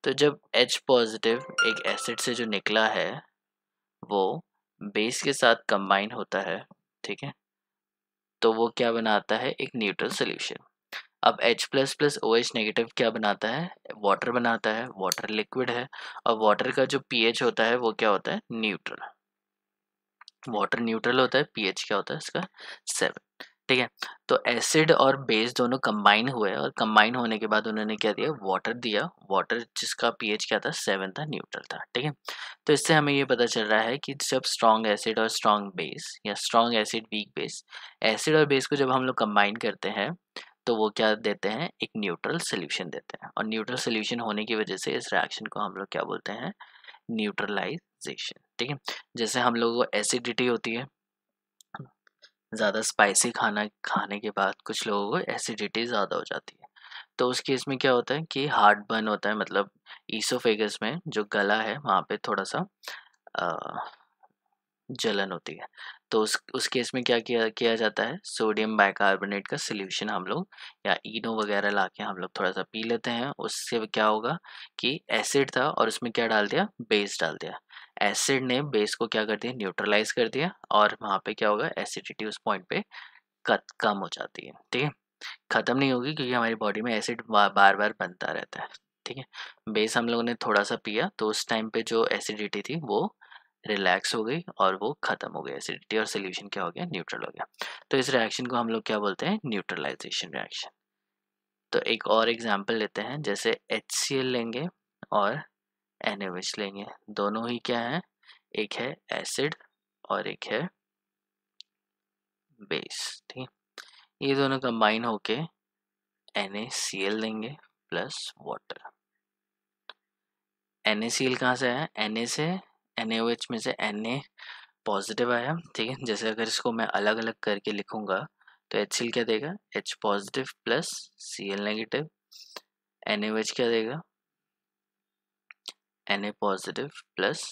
तो जब H पॉजिटिव एक एसिड से जो निकला है, वो बेस के साथ कंबाइन होता है, ठीक है, तो वो क्या बनाता है, एक न्यूट्रल सोल्यूशन। अब H++ OH नेगेटिव क्या बनाता है, वाटर बनाता है, वाटर लिक्विड है, और वाटर का जो pH होता है वो क्या होता है, न्यूट्रल। वाटर न्यूट्रल होता है, पीएच क्या होता है इसका, 7। ठीक है, तो एसिड और बेस दोनों कंबाइन हुए, और कंबाइन होने के बाद उन्होंने क्या दिया, वाटर दिया, वाटर जिसका पीएच क्या था, 7 था, न्यूट्रल था। ठीक है, तो इससे हमें ये पता चल रहा है कि जब स्ट्रॉन्ग एसिड और स्ट्रॉन्ग बेस, या strong acid weak base, acid और बेस को जब हम लोग कंबाइन करते हैं, तो वो क्या देते हैं, एक न्यूट्रल सोल्यूशन देते हैं। और न्यूट्रल सोल्यूशन होने की वजह से इस रिएक्शन को हम लोग क्या बोलते हैं, न्यूट्रलाइजेशन। ठीक है, जैसे हम लोगों को एसिडिटी होती है, ज़्यादा स्पाइसी खाना खाने के बाद कुछ लोगों को एसिडिटी ज़्यादा हो जाती है, तो उस केस में क्या होता है कि हार्ट बर्न होता है, मतलब ईसोफेगस में जो गला है वहाँ पे थोड़ा सा जलन होती है। तो उस केस में क्या किया किया जाता है, सोडियम बाइकार्बोनेट का सॉल्यूशन हम लोग या इनो वगैरह लाके हम लोग थोड़ा सा पी लेते हैं। उससे क्या होगा कि एसिड था और उसमें क्या डाल दिया, बेस डाल दिया। एसिड ने बेस को क्या कर दिया, न्यूट्रलाइज कर दिया, और वहाँ पे क्या होगा, एसिडिटी उस पॉइंट पे कम हो जाती है। ठीक है, खत्म नहीं होगी क्योंकि हमारी बॉडी में एसिड बार बार बनता रहता है। ठीक है, बेस हम लोगों ने थोड़ा सा पिया तो उस टाइम पे जो एसिडिटी थी वो रिलैक्स हो गई और वो खत्म हो गई एसिडिटी, और सोल्यूशन क्या हो गया, न्यूट्रल हो गया। तो इस रिएक्शन को हम लोग क्या बोलते हैं, न्यूट्रलाइजेशन रिएक्शन। तो एक और एग्जांपल लेते हैं, जैसे HCl लेंगे और NaOH लेंगे, दोनों ही क्या है, एक है एसिड और एक है बेस। ठीक है, ये दोनों कंबाइन होके NaCl लेंगे प्लस वाटर। NaCl कहाँ से आया, Na से, NaOH में से Na पॉजिटिव आया। ठीक है, जैसे अगर इसको मैं अलग अलग करके लिखूंगा तो HCl क्या देगा, H positive plus Cl negative, NaOH क्या देगा, Na positive plus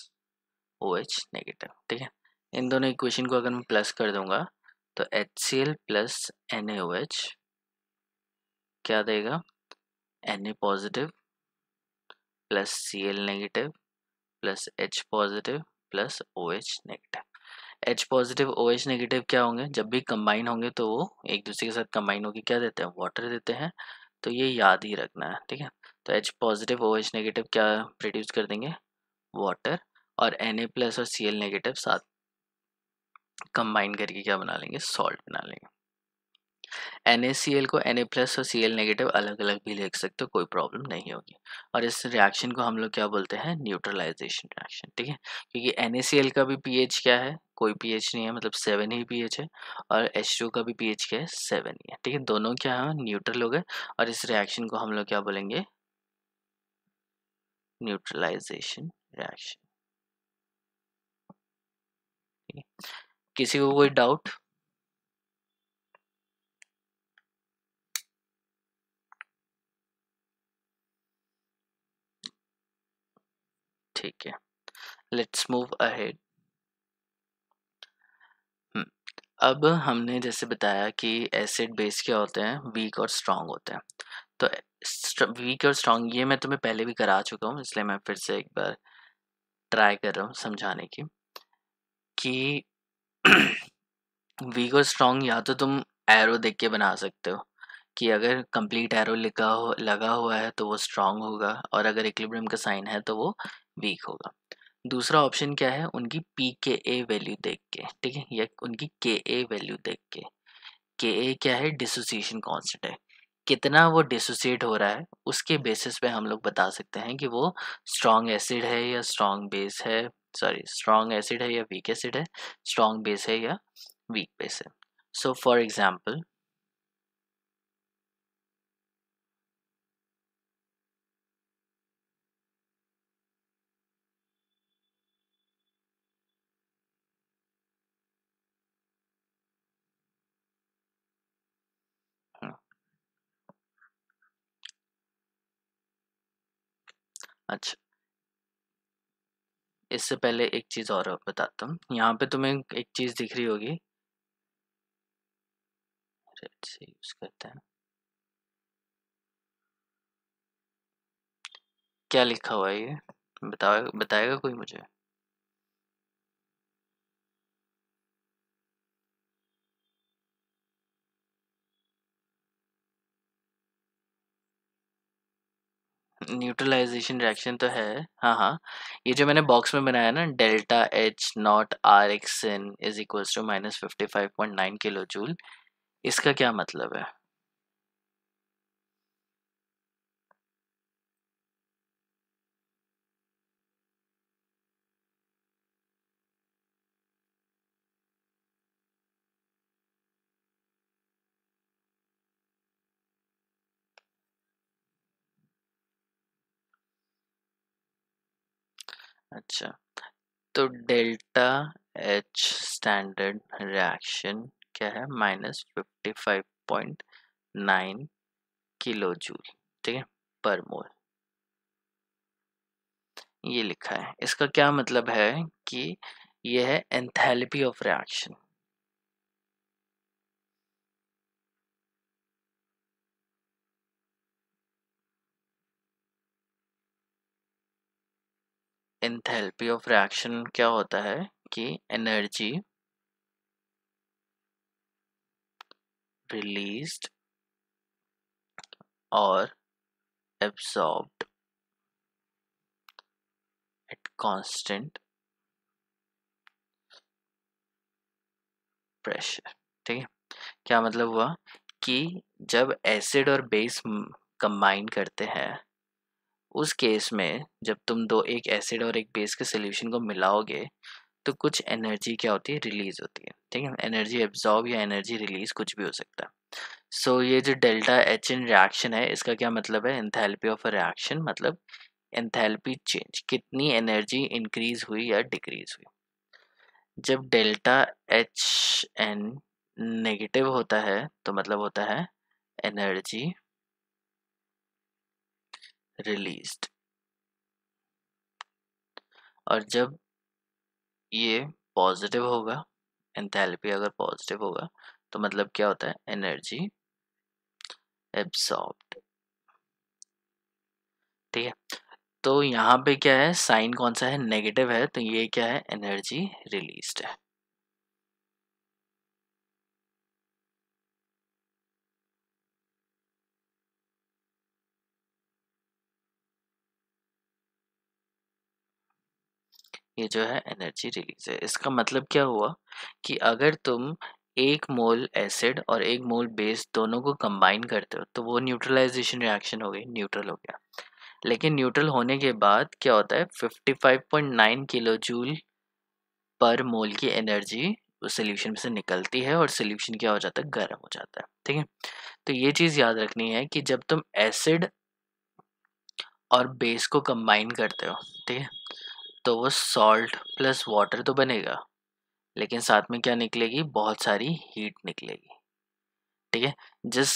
OH negative. ठीक है, इन दोनों इक्वेशन को अगर मैं प्लस कर दूंगा तो HCl प्लस NaOH क्या देगा, Na positive plus Cl negative plus H positive plus OH negative. H positive OH negative क्या होंगे, जब भी कंबाइन होंगे तो वो एक दूसरे के साथ कंबाइन होकर क्या देते हैं, वाटर देते हैं। तो ये याद ही रखना है। ठीक है, तो H पॉजिटिव OH नेगेटिव क्या प्रोड्यूस कर देंगे, वाटर, और Na प्लस और Cl नेगेटिव साथ कंबाइन करके क्या बना लेंगे, सॉल्ट बना लेंगे। NaCl को Na प्लस और Cl नेगेटिव अलग अलग भी लिख सकते हो, कोई प्रॉब्लम नहीं होगी। और इस रिएक्शन को हम लोग क्या बोलते हैं, न्यूट्रलाइजेशन रिएक्शन। ठीक है, क्योंकि NaCl का भी पीएच क्या है, कोई पीएच नहीं है, मतलब 7 ही पीएच है, और H2 का भी पीएच क्या है, 7 ही है। ठीक है, दोनों क्या है, न्यूट्रल हो गए, और इस रिएक्शन को हम लोग क्या बोलेंगे, न्यूट्रलाइजेशन रिएक्शन। किसी को कोई डाउट? ठीक है, लेट्स मूव अहेड। अब हमने जैसे बताया कि एसिड बेस क्या होते हैं, वीक और स्ट्रांग होते हैं। तो वीक और स्ट्रांग ये मैं तुम्हें पहले भी करा चुका हूँ, इसलिए मैं फिर से एक बार ट्राई कर रहा हूँ समझाने की कि वीक और स्ट्रांग या तो तुम एरो देख के बना सकते हो कि अगर कंप्लीट एरो लगा हुआ है तो वो स्ट्रांग होगा, और अगर इक्विलिब्रियम का साइन है तो वो वीक होगा। दूसरा ऑप्शन क्या है, उनकी pKa वैल्यू देख के, ठीक है, या उनकी Ka वैल्यू देख के। Ka क्या है, डिसोसिएशन कांस्टेंट है, कितना वो डिसोसिएट हो रहा है, उसके बेसिस पे हम लोग बता सकते हैं कि वो स्ट्रॉन्ग एसिड है या स्ट्रॉन्ग बेस है, सॉरी स्ट्रॉन्ग एसिड है या वीक एसिड है, स्ट्रॉन्ग बेस है या वीक बेस है। सो फॉर एग्जाम्पल, अच्छा, इससे पहले एक चीज़ और बताता हूँ, यहाँ पे तुम्हें एक चीज़ दिख रही होगी, रेड से यूज करते हैं, क्या लिखा हुआ है ये, बताएगा कोई मुझे? न्यूट्रलाइजेशन रिएक्शन तो है, हाँ हाँ, ये जो मैंने बॉक्स में बनाया ना, delta H not R X N is equals to -55.9 kilo joule, इसका क्या मतलब है? अच्छा, तो डेल्टा एच स्टैंडर्ड रिएक्शन क्या है, -55.9 किलो जूल, ठीक है, पर मोल, ये लिखा है। इसका क्या मतलब है कि ये है enthalpy of reaction. Enthalpy of reaction क्या होता है कि एनर्जी रिलीज्ड और एब्सॉर्ब्ड एट कांस्टेंट प्रेशर, ठीक है। क्या मतलब हुआ कि जब एसिड और बेस कंबाइन करते हैं, उस केस में जब तुम दो एक एसिड और एक बेस के सॉल्यूशन को मिलाओगे तो कुछ एनर्जी क्या होती है, रिलीज होती है, ठीक है, एनर्जी एब्जॉर्ब या एनर्जी रिलीज कुछ भी हो सकता है। सो ये जो डेल्टा एच इन रिएक्शन है, इसका क्या मतलब है, एंथैल्पी ऑफ अ रिएक्शन, मतलब एंथैल्पी चेंज, कितनी एनर्जी इंक्रीज हुई या डिक्रीज हुई। जब डेल्टा एच एन नेगेटिव होता है तो मतलब होता है एनर्जी रिलीज्ड, और जब ये पॉजिटिव होगा, एंथैल्पी अगर पॉजिटिव होगा तो मतलब क्या होता है, एनर्जी एब्सॉर्ब्ड, ठीक है। तो यहाँ पे क्या है, साइन कौन सा है, नेगेटिव है, तो ये क्या है, एनर्जी रिलीज्ड है। ये जो है एनर्जी रिलीज है। इसका मतलब क्या हुआ कि अगर तुम एक मोल एसिड और एक मोल बेस दोनों को कंबाइन करते हो तो वो न्यूट्रलाइजेशन रिएक्शन हो गई, न्यूट्रल हो गया। लेकिन न्यूट्रल होने के बाद क्या होता है, 55.9 किलो जूल पर मोल की एनर्जी उस सोल्यूशन में से निकलती है और सोल्यूशन क्या हो जाता है, गर्म हो जाता है, ठीक है। तो ये चीज़ याद रखनी है कि जब तुम एसिड और बेस को कंबाइन करते हो, ठीक है, तो वो सॉल्ट प्लस वाटर तो बनेगा, लेकिन साथ में क्या निकलेगी, बहुत सारी हीट निकलेगी, ठीक है। जिस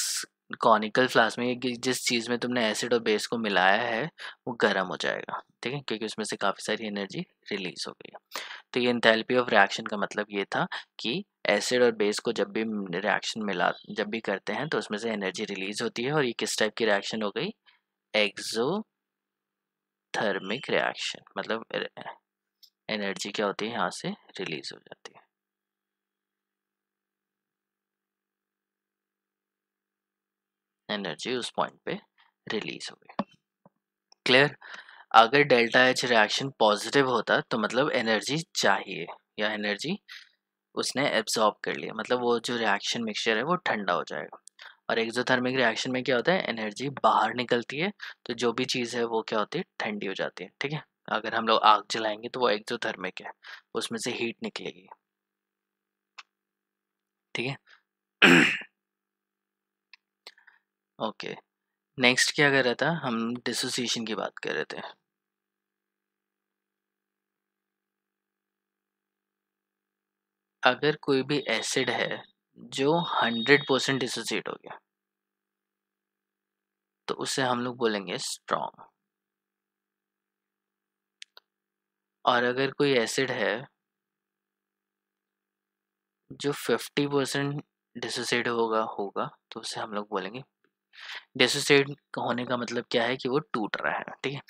कॉनिकल फ्लास्क में जिस चीज़ में तुमने एसिड और बेस को मिलाया है वो गर्म हो जाएगा, ठीक है, क्योंकि उसमें से काफ़ी सारी एनर्जी रिलीज हो गई है। तो ये एंथैल्पी ऑफ रिएक्शन का मतलब ये था कि एसिड और बेस को जब भी रिएक्शन मिला जब भी करते हैं तो उसमें से एनर्जी रिलीज होती है, और ये किस टाइप की रिएक्शन हो गई? एक्सोथर्मिक रिएक्शन, मतलब एनर्जी क्या होती है यहाँ से रिलीज हो जाती है। एनर्जी उस पॉइंट पे रिलीज हो गई। क्लियर? अगर डेल्टा एच रिएक्शन पॉजिटिव होता तो मतलब एनर्जी चाहिए, या एनर्जी उसने एब्जॉर्ब कर लिया, मतलब वो जो रिएक्शन मिक्सचर है वो ठंडा हो जाएगा। और एक्सोथर्मिक रिएक्शन में क्या होता है? एनर्जी बाहर निकलती है, तो जो भी चीज़ है वो क्या होती है? ठंडी हो जाती है, ठीक है। अगर हम लोग आग जलाएंगे तो वो एक्सोथर्मिक है, उसमें से हीट निकलेगी, ठीक है। ओके, नेक्स्ट क्या कर रहा था? हम डिसोसिएशन की बात कर रहे थे। अगर कोई भी एसिड है जो 100% डिसोसिएट हो गया तो उसे हम लोग बोलेंगे स्ट्रॉन्ग। और अगर कोई एसिड है जो 50% डिसोसिएट होगा तो उसे हम लोग बोलेंगे। डिसोसिएट होने का मतलब क्या है? कि वो टूट रहा है, ठीक है।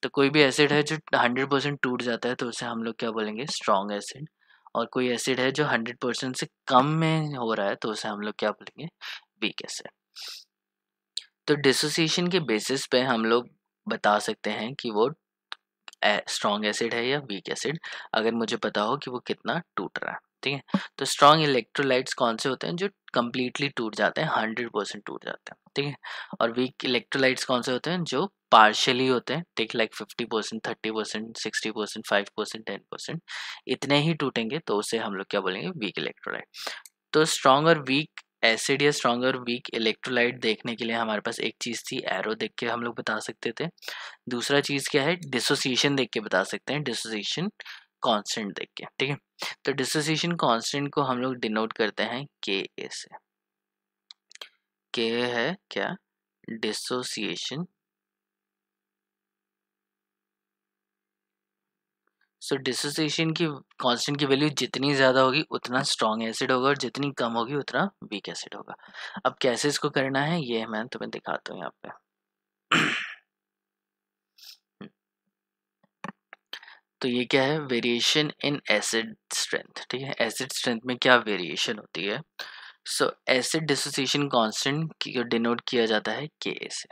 तो कोई भी एसिड है जो 100% टूट जाता है तो उसे हम लोग क्या बोलेंगे? Strong acid. और कोई एसिड है जो 100% से कम में हो रहा है तो उसे हम लोग क्या बोलेंगे? Weak acid. तो डिसोसिएशन के बेसिस पे हम लोग बता सकते हैं कि वो स्ट्रॉन्ग एसिड है या वीक एसिड, अगर मुझे पता हो कि वो कितना टूट रहा है, ठीक है। तो स्ट्रॉन्ग इलेक्ट्रोलाइट्स कौन से होते हैं? जो कंप्लीटली टूट जाते हैं, 100% टूट जाते हैं, ठीक है। और वीक इलेक्ट्रोलाइट्स कौन से होते हैं? जो पार्शियली होते हैं, ठीक, लाइक 50%, 30%, 60%, 5%, 10%, इतने ही टूटेंगे तो उसे हम लोग क्या बोलेंगे? Weak electrolyte. तो स्ट्रॉन्ग और वीक एसिड या स्ट्रॉन्ग और वीक इलेक्ट्रोलाइट देखने के लिए हमारे पास एक चीज़ थी, एरो देख के हम लोग बता सकते थे। दूसरा चीज़ क्या है? डिसोसिएशन देख के बता सकते हैं, डिसोसिएशन कांस्टेंट देख के, ठीक है। तो डिसोसिएशन कांस्टेंट को हम लोग डिनोट करते हैं के ए से। के है क्या? डिसोसिएशन। सो डिसोसिएशन की कांस्टेंट की वैल्यू जितनी ज़्यादा होगी उतना स्ट्रॉन्ग एसिड होगा, और जितनी कम होगी उतना वीक एसिड होगा। अब कैसे इसको करना है ये मैं तुम्हें दिखाता हूँ यहाँ पे। तो ये क्या है? वेरिएशन इन एसिड स्ट्रेंथ, ठीक है। एसिड स्ट्रेंथ में क्या वेरिएशन होती है? सो एसिड डिसोसिएशन कांस्टेंट को डिनोट किया जाता है के से।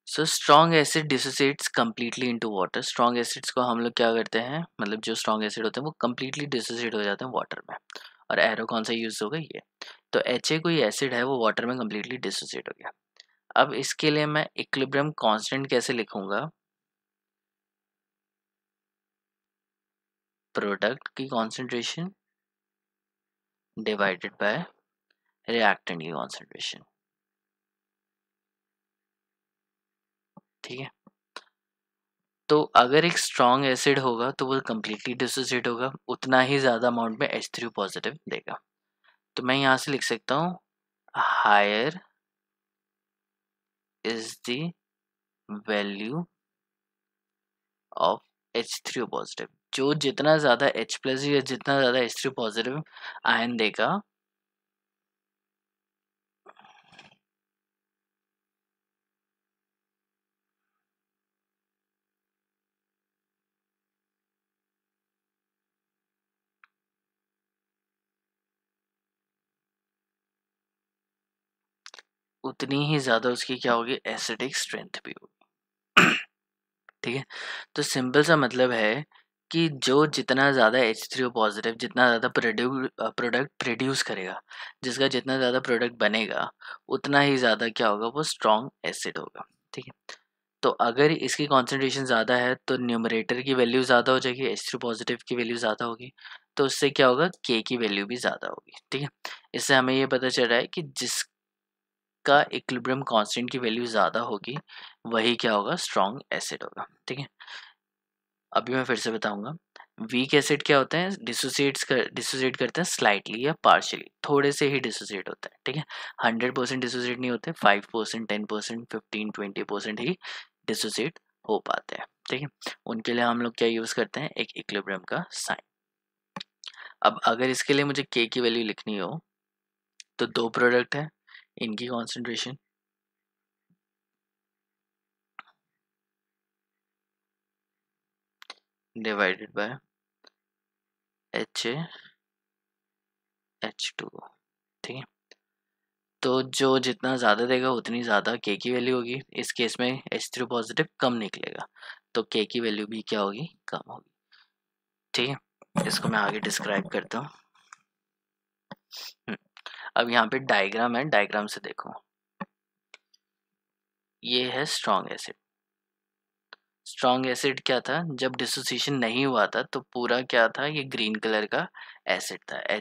So strong acid dissociates completely into water. Strong acids को हम लोग क्या करते हैं, मतलब जो स्ट्रॉन्ग एसिड होते हैं वो कंप्लीटली डिसोसिएट हो जाते हैं वाटर में। और एरो कौन सा यूज होगा? ये। तो एच ए कोई एसिड है वो वाटर में कंप्लीटली डिसोसिएट हो गया। अब इसके लिए मैं इक्विलिब्रियम कांस्टेंट कैसे लिखूंगा? प्रोडक्ट की कॉन्सेंट्रेशन डिवाइडेड बाय रिएक्टेंट की कॉन्सेंट्रेशन, ठीक है। तो अगर एक स्ट्रॉन्ग एसिड होगा तो वो कंप्लीटली डिसोसिएट होगा, उतना ही ज़्यादा अमाउंट में H3O पॉजिटिव देगा। तो मैं यहाँ से लिख सकता हूँ higher is the value of H3O positive. जो जितना ज़्यादा H प्लस या जितना ज़्यादा H3O पॉजिटिव आयन देगा उतनी ही ज़्यादा उसकी क्या होगी? एसिडिक स्ट्रेंथ भी होगी। ठीक है। तो सिंपल सा मतलब है कि जो जितना ज़्यादा H3O पॉजिटिव जितना ज़्यादा प्रोडक्ट प्रोड्यूस करेगा, जिसका जितना ज़्यादा प्रोडक्ट बनेगा उतना ही ज़्यादा क्या होगा? वो स्ट्रॉन्ग एसिड होगा, ठीक है। तो अगर इसकी कॉन्सेंट्रेशन ज़्यादा है तो न्यूमरेटर की वैल्यू ज़्यादा हो जाएगी, H3O पॉजिटिव की वैल्यू ज़्यादा होगी, तो उससे क्या होगा? के की वैल्यू भी ज़्यादा होगी, ठीक है। इससे हमें ये पता चल रहा है कि जिसका इक्विलिब्रियम कांस्टेंट की वैल्यू ज़्यादा होगी वही क्या होगा? स्ट्रॉन्ग एसिड होगा, ठीक है। अभी मैं फिर से बताऊंगा। वीक एसिड क्या होते हैं, डिसोसिएट करते हैं स्लाइटली या पार्शियली, थोड़े से ही डिसोसिएट होते हैं, ठीक है। 100% डिसोसिएट नहीं होते, 5%, 10%, 15-20% ही डिसोसिएट हो पाते हैं, ठीक है। उनके लिए हम लोग क्या यूज़ करते हैं, एक इक्विलिब्रियम का साइन। अब अगर इसके लिए मुझे के की वैल्यू लिखनी हो तो दो प्रोडक्ट है, इनकी कॉन्सेंट्रेशन डिवाइडेड बाय HaH2, ठीक है। तो जो जितना ज़्यादा देगा उतनी ज़्यादा के की वैल्यू होगी। इस केस में H3 पॉजिटिव कम निकलेगा, तो के की वैल्यू भी क्या होगी, कम होगी, ठीक है। इसको मैं आगे डिस्क्राइब करता हूँ। अब यहाँ पे डायग्राम है, डायग्राम से देखो, ये है स्ट्रॉन्ग एसिड। स्ट्रॉन्ग एसिड क्या था, जब डिसोसिएशन नहीं हुआ था तो पूरा क्या था, ये ग्रीन कलर का एसिड था Ha।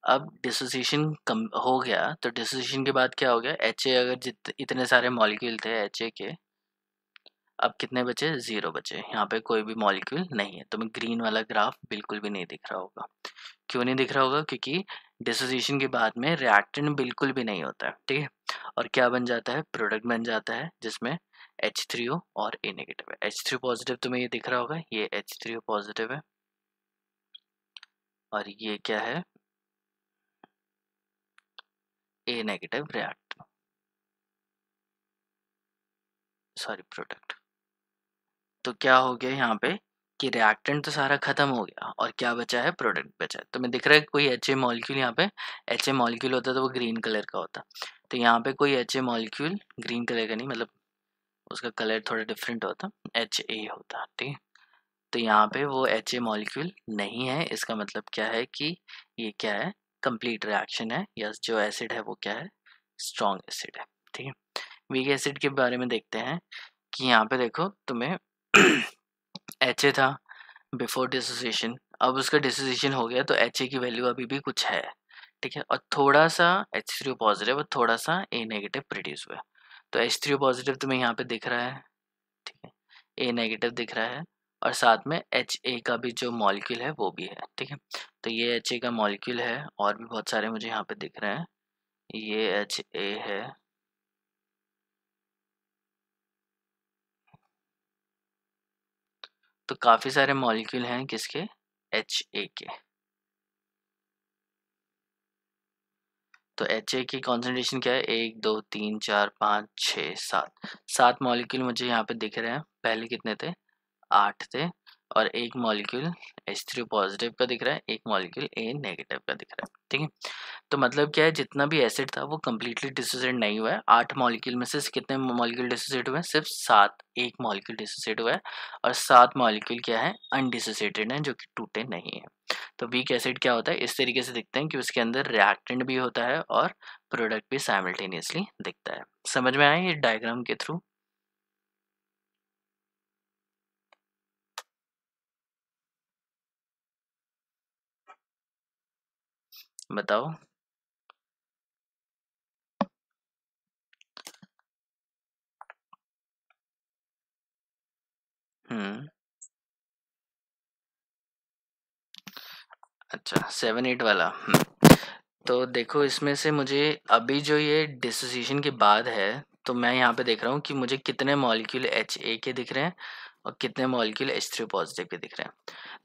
अब डिसोसिएशन कम हो गया, तो डिसोसिएशन के बाद क्या हो गया, Ha अगर इतने सारे मॉलिक्यूल थे Ha के, अब कितने बचे, 0 बचे। यहाँ पे कोई भी मॉलिक्यूल नहीं है, तुम्हें ग्रीन वाला ग्राफ बिल्कुल भी नहीं दिख रहा होगा। क्यों नहीं दिख रहा होगा, क्योंकि डिसोसिएशन के बाद में रिएक्टेंट बिल्कुल भी नहीं होता है, ठीक है। और क्या बन जाता है, प्रोडक्ट बन जाता है जिसमें H3O और A नेगेटिव है। H3 पॉजिटिव तुम्हें ये दिख रहा होगा, ये H3O पॉजिटिव है, और ये क्या है, A negative react, sorry product. तो क्या हो गया यहाँ पे कि रिएक्टेंट तो सारा खत्म हो गया और क्या बचा है, प्रोडक्ट बचा है। तो मैं दिख रहा है कोई HA मॉलिक्यूल, यहाँ पे HA मॉलिक्यूल होता तो वो ग्रीन कलर का होता, तो यहाँ पे कोई HA मॉलिक्यूल ग्रीन कलर का नहीं, मतलब उसका कलर थोड़ा डिफरेंट होता, HA होता, ठीक है। तो यहाँ पे वो HA मॉलिक्यूल नहीं है, इसका मतलब क्या है कि ये क्या है, कंप्लीट रिएक्शन है, या जो एसिड है वो क्या है, स्ट्रॉन्ग एसिड है, ठीक है। वीक एसिड के बारे में देखते हैं कि यहाँ पे देखो तुम्हें HA था बिफोर डिसोसिएशन, अब उसका डिसोसिएशन हो गया तो HA की वैल्यू अभी भी कुछ है, ठीक है। और थोड़ा सा H3O पॉजिटिव और थोड़ा सा A नेगेटिव प्रोड्यूस हुआ है, तो H3O पॉजिटिव तुम्हें यहाँ पे दिख रहा है, ठीक है, A नेगेटिव दिख रहा है, और साथ में HA का भी जो मॉलिक्यूल है वो भी है, ठीक है। तो ये HA का मॉलिक्यूल है, और भी बहुत सारे मुझे यहाँ पे दिख रहे हैं, ये HA है, तो काफ़ी सारे मॉलिक्यूल हैं किसके, HA के। तो HA की कॉन्सेंट्रेशन क्या है, 1 2 3 4 5 6 7 मॉलिक्यूल मुझे यहाँ पे दिख रहे हैं। पहले कितने थे, 8 थे, और एक मॉलिक्यूल H3 पॉजिटिव का दिख रहा है, एक मॉलिक्यूल A नेगेटिव का दिख रहा है, ठीक है। तो मतलब क्या है, जितना भी एसिड था वो कम्प्लीटली डिसोसिएट नहीं हुआ है। 8 मॉलिक्यूल में से कितने मॉलिक्यूल डिसोसिएट हुए हैं, सिर्फ 7, एक मॉलिक्यूल डिसोसिएट हुआ है, और 7 मॉलिक्यूल क्या है, अनडिसोसिएटेड हैं, जो कि टूटे नहीं हैं। तो वीक एसिड क्या होता है, इस तरीके से दिखते हैं कि उसके अंदर रिएक्टेंट भी होता है और प्रोडक्ट भी साइमल्टेनियसली दिखता है। समझ में आया ये डायग्राम के थ्रू? बताओ। हम्म, अच्छा 7-8 वाला। तो देखो इसमें से मुझे अभी जो ये डिसोसिएशन के बाद है, तो मैं यहाँ पे देख रहा हूँ कि मुझे कितने मॉलिक्यूल HA के दिख रहे हैं और कितने मॉलिक्यूल H3 पॉजिटिव के दिख रहे हैं।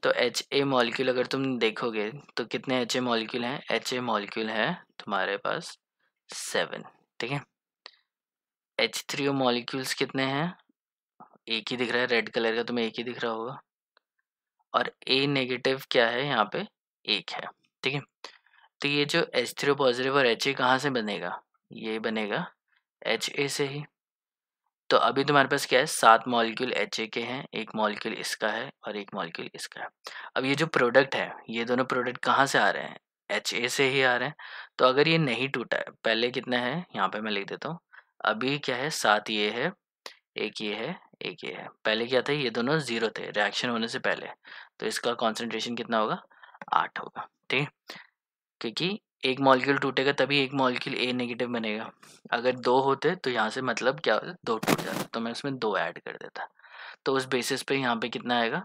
तो HA मॉलिक्यूल अगर तुम देखोगे तो कितने HA मॉलिक्यूल हैं, HA मॉलिक्यूल हैं तुम्हारे पास 7, ठीक है। H3O मॉलिक्यूल्स कितने हैं, एक ही दिख रहा है, रेड कलर का तुम्हें एक ही दिख रहा होगा, और A नेगेटिव क्या है यहाँ पे, एक है, ठीक है। तो ये जो H3O पॉजिटिव और HA कहाँ से बनेगा, ये बनेगा HA से ही। तो अभी तुम्हारे पास क्या है, 7 मॉलिक्यूल HA के हैं, एक मॉलिक्यूल इसका है और एक मॉलिक्यूल इसका है। अब ये जो प्रोडक्ट है, ये दोनों प्रोडक्ट कहाँ से आ रहे हैं, HA से ही आ रहे हैं। तो अगर ये नहीं टूटा है, पहले कितना है, यहाँ पे मैं लिख देता हूँ, अभी क्या है, 7 ये है, एक ये है, एक ये है। पहले क्या था, ये दोनों 0 थे रिएक्शन होने से पहले, तो इसका कॉन्सेंट्रेशन कितना होगा, 8 होगा, ठीक है। क्योंकि एक मॉलिक्यूल टूटेगा तभी एक मॉलिक्यूल A नेगेटिव बनेगा। अगर 2 होते तो यहाँ से मतलब क्या होता, 2 टूट जाता, तो मैं उसमें 2 ऐड कर देता। तो उस बेसिस पे यहाँ पे कितना आएगा,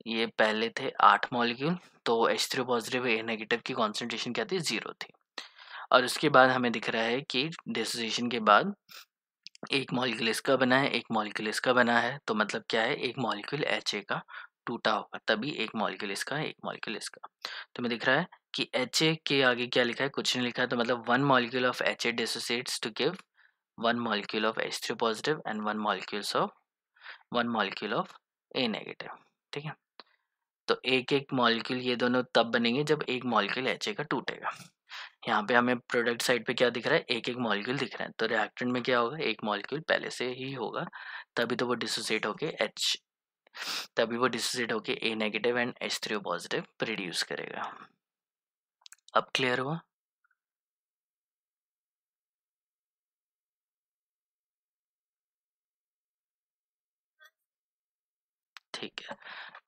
ये पहले थे 8 मॉलिक्यूल, तो H3 पॉजिटिव A नेगेटिव की कॉन्सेंट्रेशन क्या थी, 0 थी। और उसके बाद हमें दिख रहा है कि डिसोसिएशन के बाद एक मॉलिक्यूल इसका बना है, एक मॉलिक्यूल इसका बना है, तो मतलब क्या है, एक मॉलिक्यूल HA का टूटा होगा, तभी एक मॉलिक्यूल इसका, एक मॉलिक्यूल इसका। तो हमें दिख रहा है कि HA के आगे क्या लिखा है, कुछ नहीं लिखा है, तो मतलब 1 molecule of HA dissociates to give 1 molecule of H3 positive and 1 molecule of A negative. ठीक है, तो एक-एक मॉलिक्यूल ये दोनों तब बनेंगे जब एक मॉलिक्यूल HA का टूटेगा। यहाँ पे हमें प्रोडक्ट साइड पे क्या दिख रहा है, एक-एक मॉलिक्यूल दिख रहा है, तो रिएक्टेंट में क्या होगा, एक मॉलिक्यूल पहले से ही होगा, तभी तो वो डिसोसिएट होके A negative and H3O positive produce करेगा। अब क्लियर हुआ? ठीक है,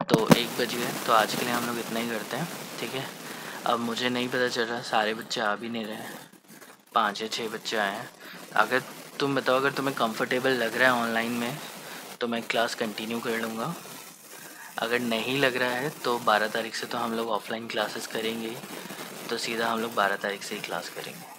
तो 1 बज गए, तो आज के लिए हम लोग इतना ही करते हैं। ठीक है, अब मुझे नहीं पता चल रहा सारे बच्चे आ भी नहीं रहे हैं, 5 या 6 बच्चे आए हैं। अगर तुम बताओ, अगर तुम्हें कंफर्टेबल लग रहा है ऑनलाइन में तो मैं क्लास कंटिन्यू कर लूँगा, अगर नहीं लग रहा है तो 12 तारीख से तो हम लोग ऑफलाइन क्लासेस करेंगे ही, तो सीधा हम लोग 12 तारीख से ही क्लास करेंगे।